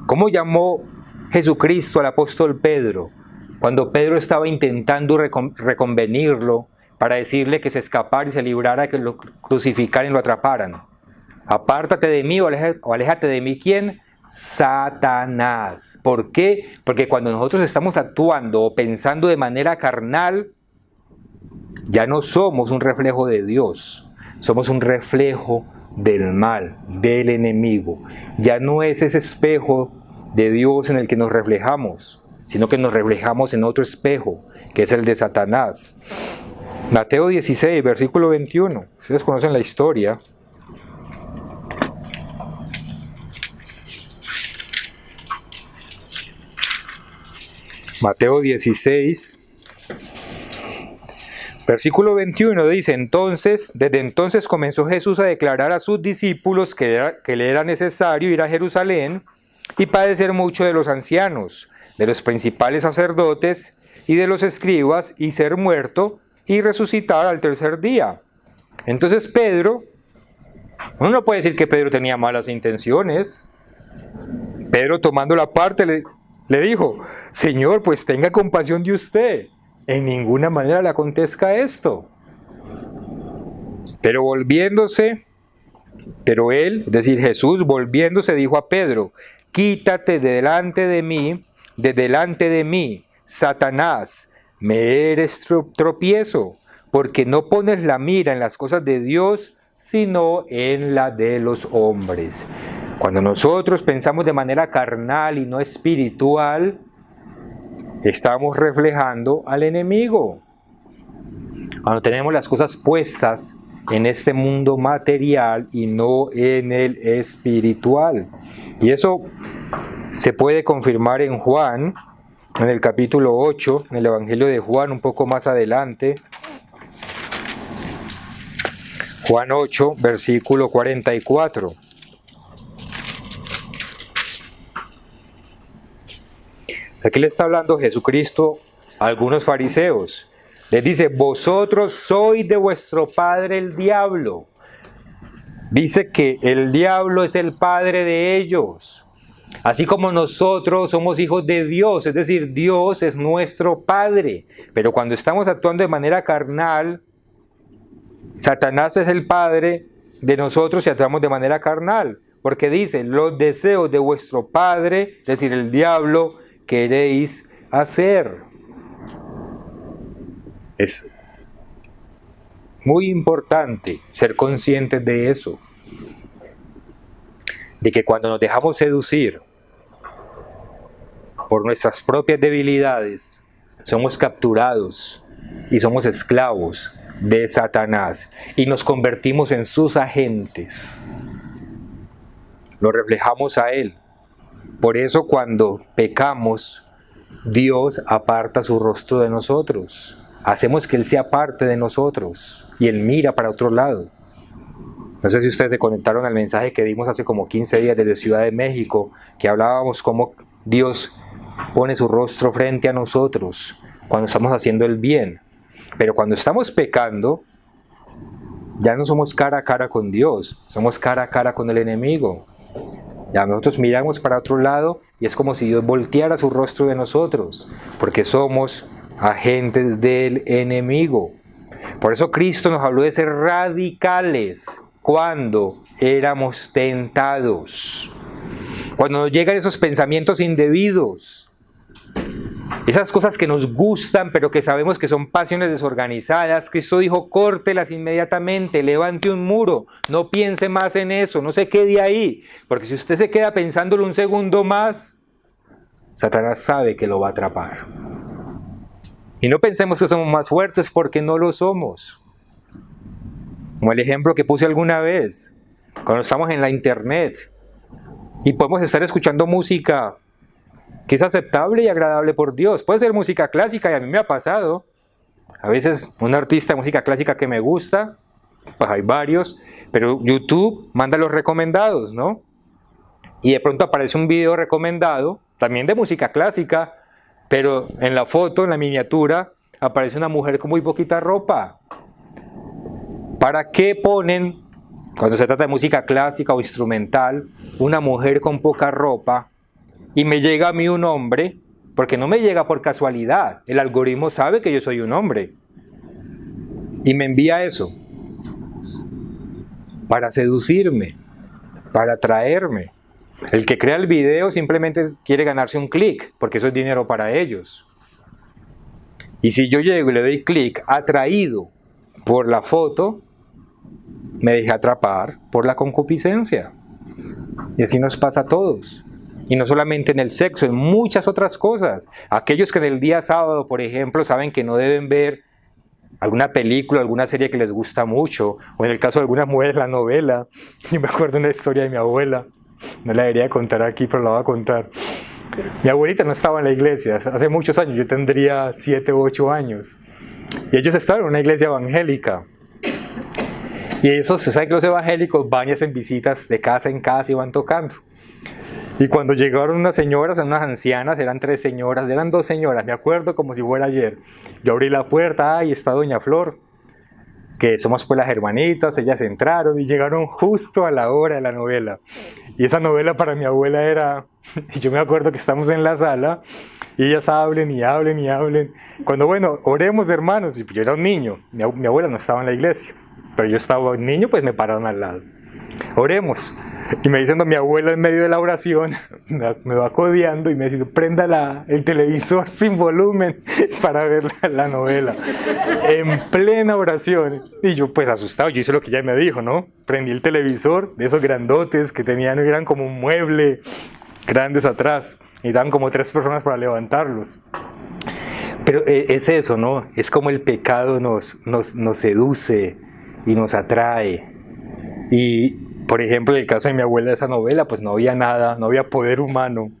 ¿Cómo llamó Jesucristo al apóstol Pedro? Cuando Pedro estaba intentando reconvenirlo para decirle que se escapara y se librara de que lo crucificaran y lo atraparan. Apártate de mí o aléjate de mí, ¿quién? Satanás. ¿Por qué? Porque cuando nosotros estamos actuando o pensando de manera carnal, ya no somos un reflejo de Dios, somos un reflejo del mal, del enemigo. Ya no es ese espejo de Dios en el que nos reflejamos, sino que nos reflejamos en otro espejo, que es el de Satanás. Mateo 16, versículo 21. Ustedes conocen la historia. Mateo 16, versículo 21 dice: desde entonces comenzó Jesús a declarar a sus discípulos que le era necesario ir a Jerusalén y padecer mucho de los ancianos, de los principales sacerdotes y de los escribas, y ser muerto y resucitar al tercer día. Entonces Pedro, uno no puede decir que Pedro tenía malas intenciones. Pedro, tomando la parte, le dijo: Señor, pues tenga compasión de usted. En ninguna manera le acontezca esto. Pero él, es decir, Jesús, volviéndose, dijo a Pedro: quítate de delante de mí, Satanás, me eres tropiezo, porque no pones la mira en las cosas de Dios, sino en la de los hombres. Cuando nosotros pensamos de manera carnal y no espiritual, estamos reflejando al enemigo. Cuando tenemos las cosas puestas en este mundo material y no en el espiritual. Y eso se puede confirmar en Juan, en el capítulo 8, en el Evangelio de Juan, un poco más adelante. Juan 8, versículo 44. Aquí le está hablando Jesucristo a algunos fariseos. Les dice: vosotros sois de vuestro padre el diablo. Dice que el diablo es el padre de ellos. Así como nosotros somos hijos de Dios, es decir, Dios es nuestro padre. Pero cuando estamos actuando de manera carnal, Satanás es el padre de nosotros y actuamos de manera carnal. Porque dice: los deseos de vuestro padre, es decir, el diablo, queréis hacer. Es muy importante ser conscientes de eso, de que cuando nos dejamos seducir por nuestras propias debilidades, somos capturados y somos esclavos de Satanás y nos convertimos en sus agentes. Lo reflejamos a él. Por eso cuando pecamos, Dios aparta su rostro de nosotros. Hacemos que Él se aparte de nosotros y Él mira para otro lado. No sé si ustedes se conectaron al mensaje que dimos hace como 15 días desde Ciudad de México, que hablábamos cómo Dios pone su rostro frente a nosotros cuando estamos haciendo el bien. Pero cuando estamos pecando, ya no somos cara a cara con Dios, somos cara a cara con el enemigo. Ya nosotros miramos para otro lado y es como si Dios volteara su rostro de nosotros, porque somos agentes del enemigo. Por eso Cristo nos habló de ser radicales cuando éramos tentados. Cuando nos llegan esos pensamientos indebidos, esas cosas que nos gustan pero que sabemos que son pasiones desorganizadas, Cristo dijo: córtelas inmediatamente, levante un muro, no piense más en eso, no se quede ahí, porque si usted se queda pensándolo un segundo más, Satanás sabe que lo va a atrapar. Y no pensemos que somos más fuertes, porque no lo somos. Como el ejemplo que puse alguna vez, cuando estamos en la internet y podemos estar escuchando música que es aceptable y agradable por Dios. Puede ser música clásica, y a mí me ha pasado. A veces un artista de música clásica que me gusta, pues hay varios, pero YouTube manda los recomendados, ¿no? Y de pronto aparece un video recomendado, también de música clásica, pero en la foto, en la miniatura, aparece una mujer con muy poquita ropa. ¿Para qué ponen, cuando se trata de música clásica o instrumental, una mujer con poca ropa? Y me llega a mí un hombre, porque no me llega por casualidad. El algoritmo sabe que yo soy un hombre y me envía eso para seducirme, para atraerme. El que crea el video simplemente quiere ganarse un clic, porque eso es dinero para ellos. Y si yo llego y le doy clic atraído por la foto, me dejé atrapar por la concupiscencia. Y así nos pasa a todos. Y no solamente en el sexo, en muchas otras cosas. Aquellos que en el día sábado, por ejemplo, saben que no deben ver alguna película, alguna serie que les gusta mucho, o en el caso de algunas mujeres, la novela. Yo me acuerdo de una historia de mi abuela, no la debería contar aquí, pero la voy a contar. Mi abuelita no estaba en la iglesia, hace muchos años, yo tendría 7 u 8 años. Y ellos estaban en una iglesia evangélica. Y ellos, se sabe que los evangélicos van y hacen visitas de casa en casa y van tocando. Y cuando llegaron unas señoras, unas ancianas, eran 3 señoras, eran 2 señoras, me acuerdo como si fuera ayer. Yo abrí la puerta, y está doña Flor, que somos pues las hermanitas, ellas entraron y llegaron justo a la hora de la novela. Y esa novela para mi abuela era, y yo me acuerdo que estamos en la sala, y ellas hablen y hablen y hablen. Cuando, bueno, oremos hermanos, y yo era un niño, mi abuela no estaba en la iglesia, pero yo estaba un niño, pues me pararon al lado. Oremos. Y me dicen, mi abuela en medio de la oración me va codeando y me dice, prenda el televisor sin volumen para ver la novela. En plena oración. Y yo pues asustado, yo hice lo que ella me dijo, ¿no? Prendí el televisor de esos grandotes que tenían, eran como un mueble grandes atrás. Y daban como 3 personas para levantarlos. Pero es eso, ¿no? Es como el pecado nos seduce y nos atrae. Y por ejemplo, en el caso de mi abuela de esa novela, pues no había nada, no había poder humano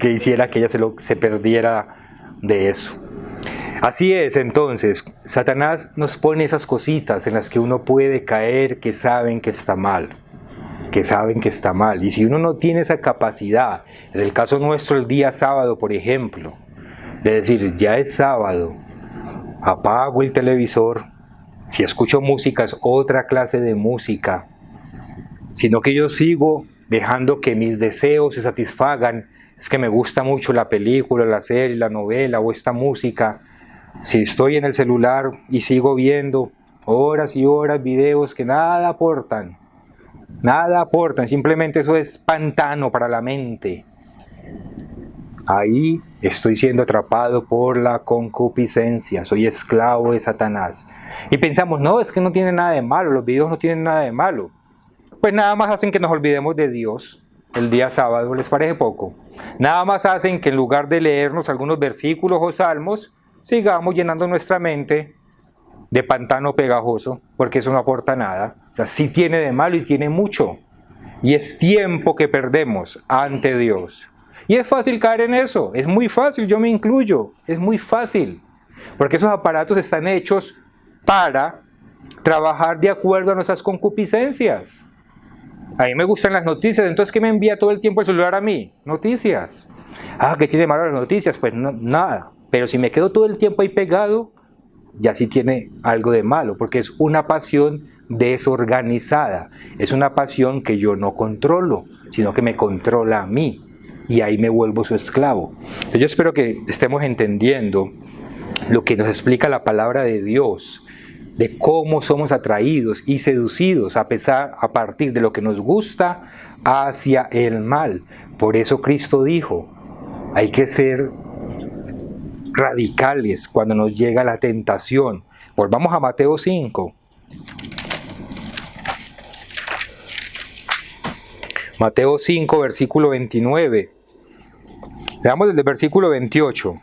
que hiciera que ella se perdiera de eso. Así es, entonces, Satanás nos pone esas cositas en las que uno puede caer que saben que está mal. Que saben que está mal. Y si uno no tiene esa capacidad, en el caso nuestro el día sábado, por ejemplo, de decir, ya es sábado, apago el televisor, si escucho música es otra clase de música, sino que yo sigo dejando que mis deseos se satisfagan. Es que me gusta mucho la película, la serie, la novela o esta música. Si estoy en el celular y sigo viendo horas y horas videos que nada aportan, simplemente eso es pantano para la mente. Ahí estoy siendo atrapado por la concupiscencia, soy esclavo de Satanás. Y pensamos, no, es que no tiene nada de malo, los videos no tienen nada de malo. Pues nada más hacen que nos olvidemos de Dios el día sábado, ¿les parece poco? Nada más hacen que en lugar de leernos algunos versículos o salmos, sigamos llenando nuestra mente de pantano pegajoso, porque eso no aporta nada. O sea, sí tiene de malo y tiene mucho. Y es tiempo que perdemos ante Dios. Y es fácil caer en eso, es muy fácil, yo me incluyo, es muy fácil. Porque esos aparatos están hechos para trabajar de acuerdo a nuestras concupiscencias. A mí me gustan las noticias, entonces ¿qué me envía todo el tiempo el celular a mí? Noticias. ¿Qué tiene malo las noticias? Pues no, nada. Pero si me quedo todo el tiempo ahí pegado, ya sí tiene algo de malo, porque es una pasión desorganizada. Es una pasión que yo no controlo, sino que me controla a mí. Y ahí me vuelvo su esclavo. Entonces yo espero que estemos entendiendo lo que nos explica la palabra de Dios, de cómo somos atraídos y seducidos a partir de lo que nos gusta hacia el mal. Por eso Cristo dijo, hay que ser radicales cuando nos llega la tentación. Volvamos a Mateo 5. Mateo 5, versículo 29. Veamos desde el versículo 28.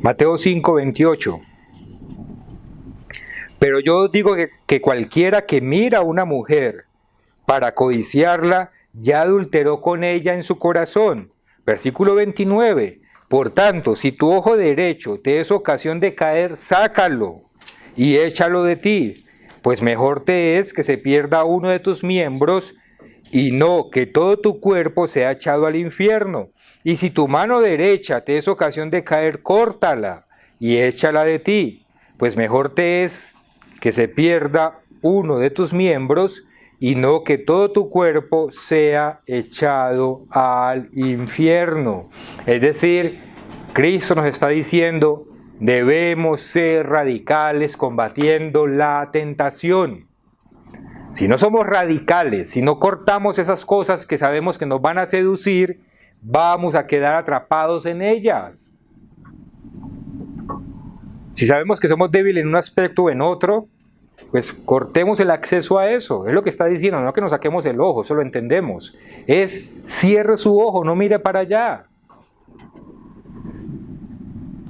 Mateo 5, 28. Pero yo os digo que cualquiera que mira a una mujer para codiciarla, ya adulteró con ella en su corazón. Versículo 29. Por tanto, si tu ojo derecho te es ocasión de caer, sácalo y échalo de ti, pues mejor te es que se pierda uno de tus miembros y no que todo tu cuerpo sea echado al infierno. Y si tu mano derecha te es ocasión de caer, córtala y échala de ti, pues mejor te es que se pierda uno de tus miembros y no que todo tu cuerpo sea echado al infierno. Es decir, Cristo nos está diciendo, debemos ser radicales combatiendo la tentación. Si no somos radicales, si no cortamos esas cosas que sabemos que nos van a seducir, vamos a quedar atrapados en ellas. Si sabemos que somos débiles en un aspecto o en otro, pues cortemos el acceso a eso. Es lo que está diciendo, no que nos saquemos el ojo, eso lo entendemos. Es cierre su ojo, no mire para allá.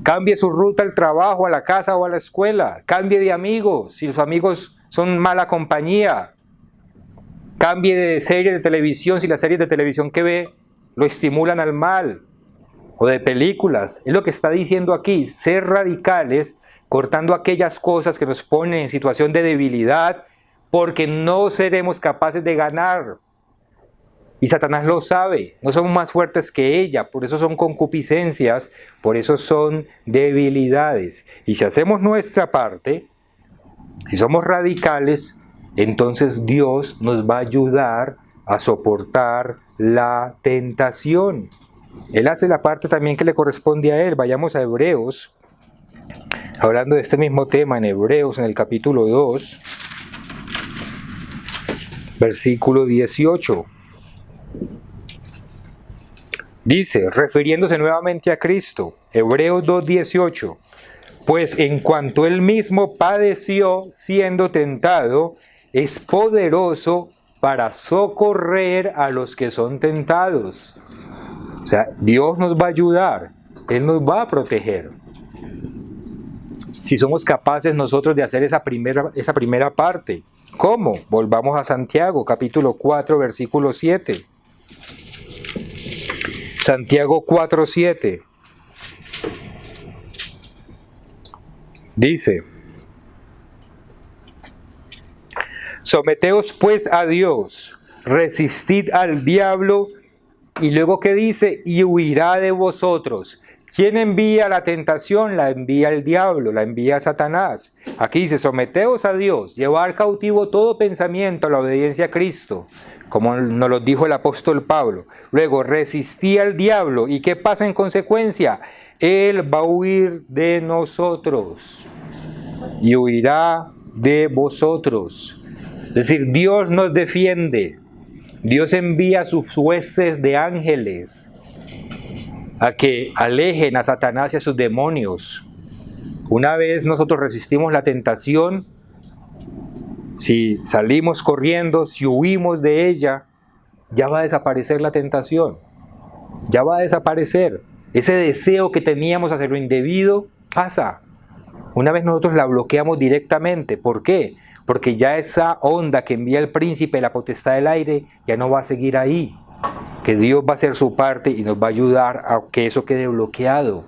Cambie su ruta al trabajo, a la casa o a la escuela. Cambie de amigos, si sus amigos son mala compañía. Cambie de series de televisión, si las series de televisión que ve lo estimulan al mal. O de películas. Es lo que está diciendo aquí, ser radicales, cortando aquellas cosas que nos ponen en situación de debilidad, porque no seremos capaces de ganar. Y Satanás lo sabe, no somos más fuertes que ella, por eso son concupiscencias, por eso son debilidades. Y si hacemos nuestra parte, si somos radicales, entonces Dios nos va a ayudar a soportar la tentación. Él hace la parte también que le corresponde a él. Vayamos a Hebreos, hablando de este mismo tema en Hebreos, en el capítulo 2, versículo 18. Dice, refiriéndose nuevamente a Cristo, Hebreos 2:18, pues en cuanto él mismo padeció siendo tentado, es poderoso para socorrer a los que son tentados. O sea, Dios nos va a ayudar, Él nos va a proteger. Si somos capaces nosotros de hacer esa primera parte. ¿Cómo? Volvamos a Santiago, capítulo 4, versículo 7. Santiago 4:7. Dice, someteos pues a Dios, resistid al diablo, y luego ¿qué dice? Y huirá de vosotros. ¿Quién envía la tentación? La envía el diablo, la envía Satanás. Aquí dice, someteos a Dios, llevar cautivo todo pensamiento a la obediencia a Cristo, como nos lo dijo el apóstol Pablo. Luego, resistí al diablo. ¿Y qué pasa en consecuencia? Él va a huir de nosotros y huirá de vosotros. Es decir, Dios nos defiende. Dios envía a sus huestes de ángeles a que alejen a Satanás y a sus demonios. Una vez nosotros resistimos la tentación, si salimos corriendo, si huimos de ella, ya va a desaparecer la tentación. Ya va a desaparecer. Ese deseo que teníamos hacia lo indebido pasa. Una vez nosotros la bloqueamos directamente. ¿Por qué? Porque ya esa onda que envía el príncipe, la potestad del aire, ya no va a seguir ahí. Que Dios va a hacer su parte y nos va a ayudar a que eso quede bloqueado.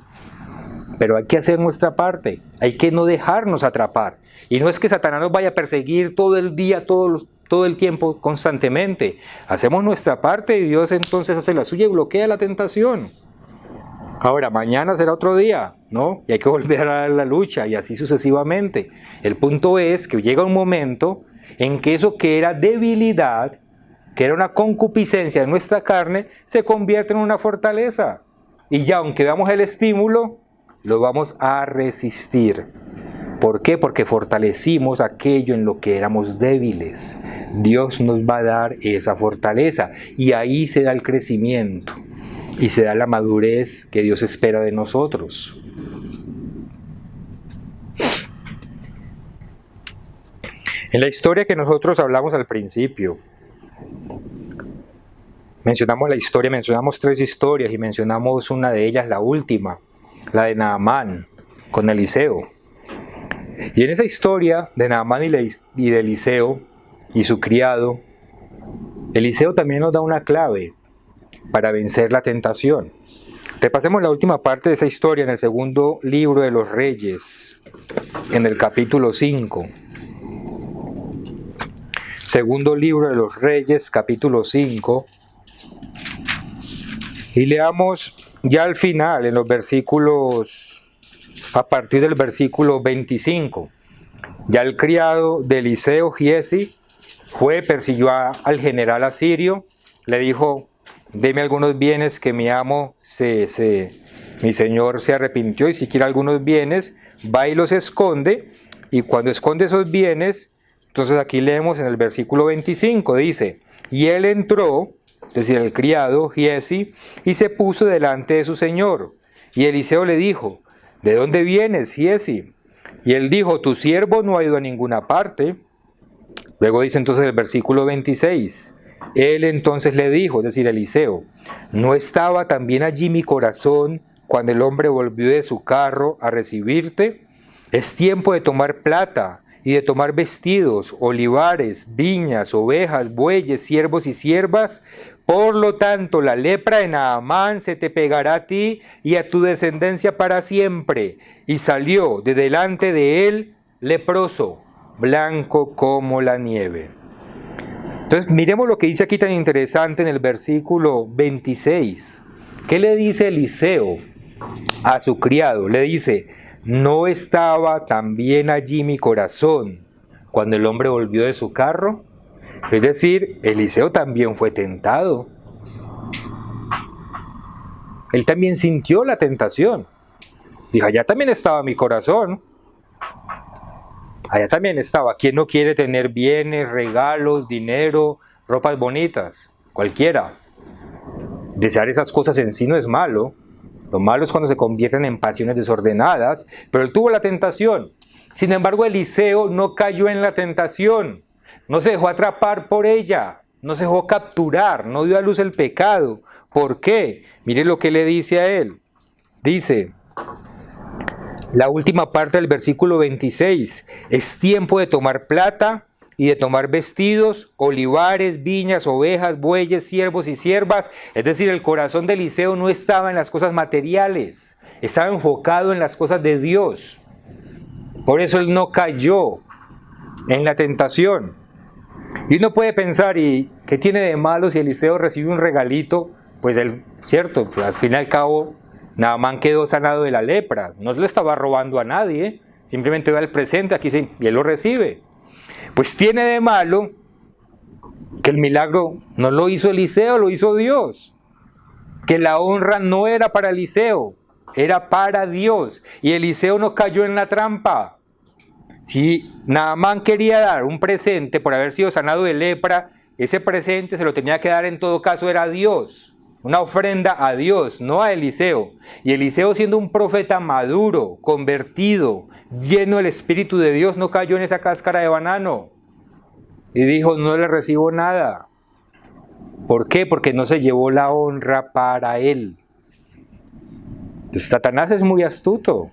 Pero hay que hacer nuestra parte. Hay que no dejarnos atrapar. Y no es que Satanás nos vaya a perseguir todo el día, todo el tiempo, constantemente. Hacemos nuestra parte y Dios entonces hace la suya y bloquea la tentación. Ahora, mañana será otro día, ¿no? Y hay que volver a la lucha y así sucesivamente. El punto es que llega un momento en que eso que era debilidad, que era una concupiscencia de nuestra carne, se convierte en una fortaleza. Y ya, aunque veamos el estímulo, lo vamos a resistir. ¿Por qué? Porque fortalecimos aquello en lo que éramos débiles. Dios nos va a dar esa fortaleza y ahí se da el crecimiento. Y se da la madurez que Dios espera de nosotros. En la historia que nosotros hablamos al principio, mencionamos 3 historias y mencionamos una de ellas, la última, la de Naamán con Eliseo. Y en esa historia de Naamán y de Eliseo y su criado, Eliseo también nos da una clave para vencer la tentación. Repasemos la última parte de esa historia en el segundo libro de los Reyes, en el capítulo 5. Segundo libro de los Reyes, capítulo 5. Y leamos ya al final, en los versículos, a partir del versículo 25. Ya el criado de Eliseo, Giesi, persiguió al general asirio, le dijo: deme algunos bienes que mi amo se mi señor se arrepintió y si quiere algunos bienes, va y los esconde, y cuando esconde esos bienes, entonces aquí leemos en el versículo 25, dice, y él entró, es decir, el criado, Giezi, y se puso delante de su señor. Y Eliseo le dijo, ¿de dónde vienes, Giezi? Y él dijo, tu siervo no ha ido a ninguna parte. Luego dice entonces el versículo 26, él entonces le dijo, es decir, Eliseo, ¿no estaba también allí mi corazón cuando el hombre volvió de su carro a recibirte? Es tiempo de tomar plata y de tomar vestidos, olivares, viñas, ovejas, bueyes, siervos y siervas. Por lo tanto, la lepra de Naamán se te pegará a ti y a tu descendencia para siempre. Y salió de delante de él leproso, blanco como la nieve. Entonces, miremos lo que dice aquí tan interesante en el versículo 26. ¿Qué le dice Eliseo a su criado? Le dice, ¿no estaba también allí mi corazón cuando el hombre volvió de su carro? Es decir, Eliseo también fue tentado. Él también sintió la tentación. Dijo, allá también estaba mi corazón. Allá también estaba. ¿Quién no quiere tener bienes, regalos, dinero, ropas bonitas? Cualquiera. Desear esas cosas en sí no es malo. Lo malo es cuando se convierten en pasiones desordenadas, pero él tuvo la tentación. Sin embargo, Eliseo no cayó en la tentación, no se dejó atrapar por ella, no se dejó capturar, no dio a luz el pecado. ¿Por qué? Mire lo que le dice a él. Dice, la última parte del versículo 26, es tiempo de tomar plata y de tomar vestidos, olivares, viñas, ovejas, bueyes, siervos y siervas. Es decir, el corazón de Eliseo no estaba en las cosas materiales, estaba enfocado en las cosas de Dios. Por eso él no cayó en la tentación. Y uno puede pensar, ¿y qué tiene de malo si Eliseo recibe un regalito? Pues él, cierto, pues al fin y al cabo, Naamán quedó sanado de la lepra. No se le estaba robando a nadie, simplemente va al presente, aquí sí, y él lo recibe. Pues tiene de malo que el milagro no lo hizo Eliseo, lo hizo Dios. Que la honra no era para Eliseo, era para Dios. Y Eliseo no cayó en la trampa. Si Naamán quería dar un presente por haber sido sanado de lepra, ese presente se lo tenía que dar en todo caso era a Dios. Una ofrenda a Dios, no a Eliseo. Y Eliseo, siendo un profeta maduro, convertido, lleno del Espíritu de Dios, no cayó en esa cáscara de banano. Y dijo, no le recibo nada. ¿Por qué? Porque no se llevó la honra para él. Satanás es muy astuto.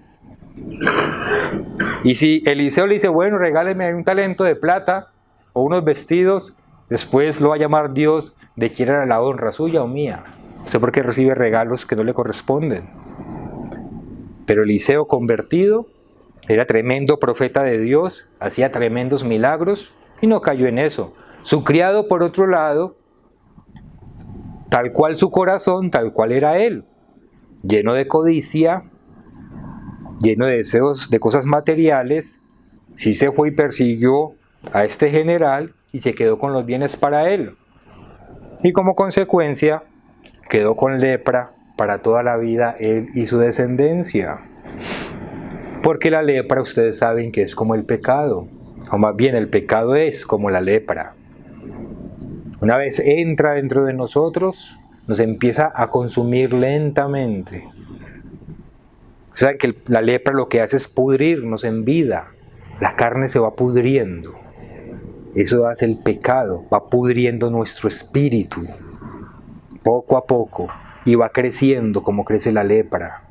Y si Eliseo le dice, bueno, regáleme un talento de plata o unos vestidos, después lo va a llamar Dios de quién era la honra, suya o mía. No sé por qué recibe regalos que no le corresponden. Pero Eliseo convertido, era tremendo profeta de Dios, hacía tremendos milagros y no cayó en eso. Su criado, por otro lado, tal cual su corazón, tal cual era él, lleno de codicia, lleno de deseos de cosas materiales, sí se fue y persiguió a este general y se quedó con los bienes para él. Y como consecuencia, quedó con lepra para toda la vida él y su descendencia. Porque la lepra, ustedes saben que es como el pecado, o más bien el pecado es como la lepra. Una vez entra dentro de nosotros, nos empieza a consumir lentamente. Saben que la lepra lo que hace es pudrirnos en vida. La carne se va pudriendo. Eso hace el pecado, va pudriendo nuestro espíritu. Poco a poco. Y va creciendo como crece la lepra.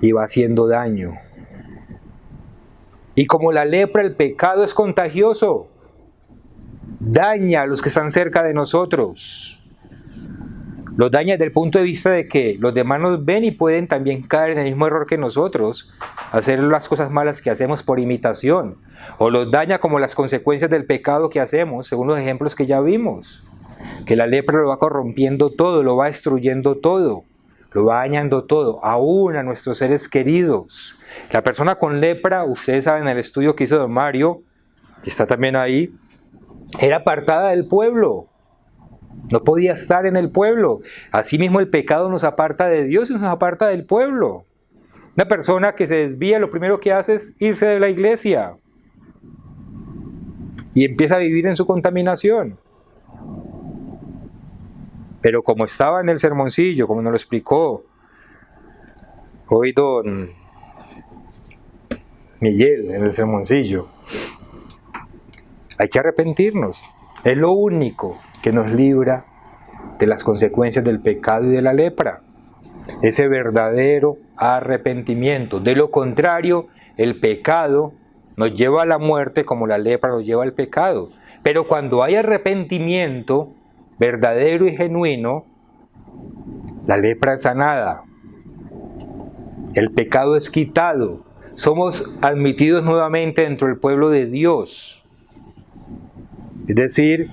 Y va haciendo daño. Y como la lepra, el pecado es contagioso. Daña a los que están cerca de nosotros. Los daña desde el punto de vista de que los demás nos ven y pueden también caer en el mismo error que nosotros, hacer las cosas malas que hacemos por imitación. O los daña como las consecuencias del pecado que hacemos, según los ejemplos que ya vimos. Que la lepra lo va corrompiendo todo, lo va destruyendo todo, lo va dañando todo, aún a nuestros seres queridos. La persona con lepra, ustedes saben el estudio que hizo don Mario, que está también ahí, era apartada del pueblo. No podía estar en el pueblo. Asimismo, el pecado nos aparta de Dios y nos aparta del pueblo. Una persona que se desvía, lo primero que hace es irse de la iglesia y empieza a vivir en su contaminación. Pero como estaba en el sermoncillo, como nos lo explicó hoy don Miguel en el sermoncillo, hay que arrepentirnos. Es lo único que nos libra de las consecuencias del pecado y de la lepra. Ese verdadero arrepentimiento. De lo contrario, el pecado nos lleva a la muerte como la lepra nos lleva al pecado. Pero cuando hay arrepentimiento verdadero y genuino, la lepra es sanada. El pecado es quitado. Somos admitidos nuevamente dentro del pueblo de Dios. Es decir,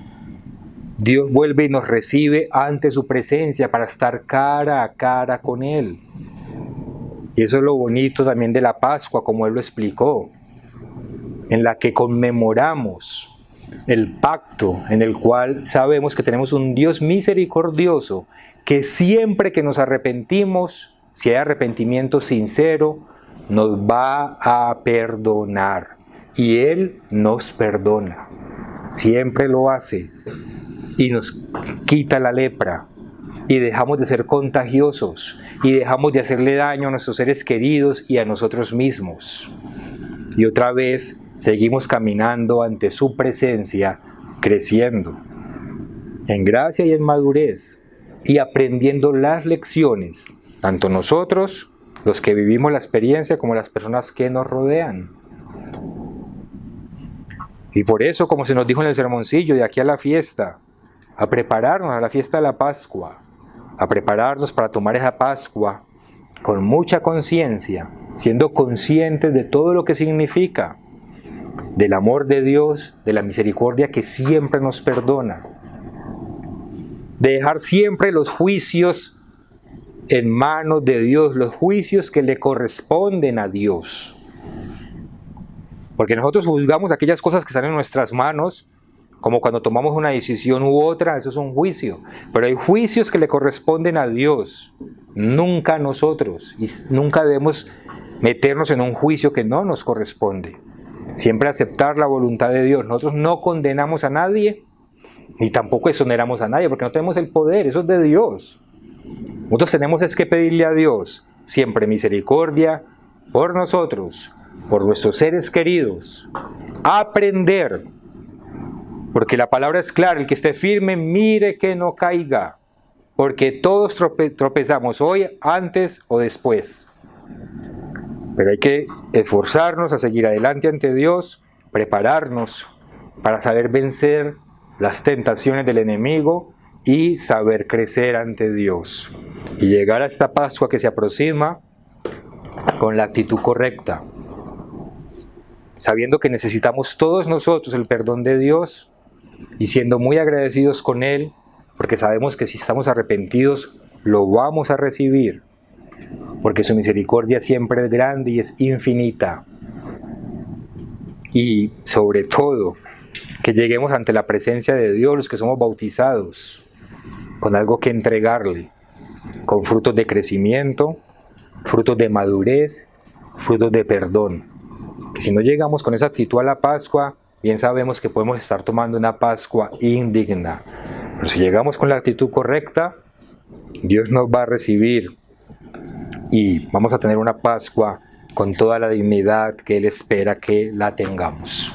Dios vuelve y nos recibe ante su presencia para estar cara a cara con Él. Y eso es lo bonito también de la Pascua, como Él lo explicó, en la que conmemoramos el pacto en el cual sabemos que tenemos un Dios misericordioso que siempre que nos arrepentimos, si hay arrepentimiento sincero, nos va a perdonar. Y Él nos perdona. Siempre lo hace. Y nos quita la lepra. Y dejamos de ser contagiosos. Y dejamos de hacerle daño a nuestros seres queridos y a nosotros mismos. Y otra vez seguimos caminando ante su presencia, creciendo en gracia y en madurez. Y aprendiendo las lecciones. Tanto nosotros, los que vivimos la experiencia, como las personas que nos rodean. Y por eso, como se nos dijo en el sermoncillo, de aquí a la fiesta, a prepararnos a la fiesta de la Pascua, a prepararnos para tomar esa Pascua con mucha conciencia, siendo conscientes de todo lo que significa, del amor de Dios, de la misericordia que siempre nos perdona, de dejar siempre los juicios en manos de Dios, los juicios que le corresponden a Dios. Porque nosotros juzgamos aquellas cosas que están en nuestras manos, como cuando tomamos una decisión u otra, eso es un juicio. Pero hay juicios que le corresponden a Dios, nunca a nosotros. Y nunca debemos meternos en un juicio que no nos corresponde. Siempre aceptar la voluntad de Dios. Nosotros no condenamos a nadie, ni tampoco exoneramos a nadie, porque no tenemos el poder, eso es de Dios. Nosotros tenemos es que pedirle a Dios siempre misericordia por nosotros, por nuestros seres queridos, aprender, porque la palabra es clara, el que esté firme, mire que no caiga, porque todos tropezamos hoy, antes o después. Pero hay que esforzarnos a seguir adelante ante Dios, prepararnos para saber vencer las tentaciones del enemigo y saber crecer ante Dios. Y llegar a esta Pascua que se aproxima con la actitud correcta, sabiendo que necesitamos todos nosotros el perdón de Dios y siendo muy agradecidos con Él, porque sabemos que si estamos arrepentidos lo vamos a recibir, porque su misericordia siempre es grande y es infinita. Y sobre todo, que lleguemos ante la presencia de Dios, los que somos bautizados, con algo que entregarle, con frutos de crecimiento, frutos de madurez, frutos de perdón. Que si no llegamos con esa actitud a la Pascua, bien sabemos que podemos estar tomando una Pascua indigna. Pero si llegamos con la actitud correcta, Dios nos va a recibir y vamos a tener una Pascua con toda la dignidad que Él espera que la tengamos.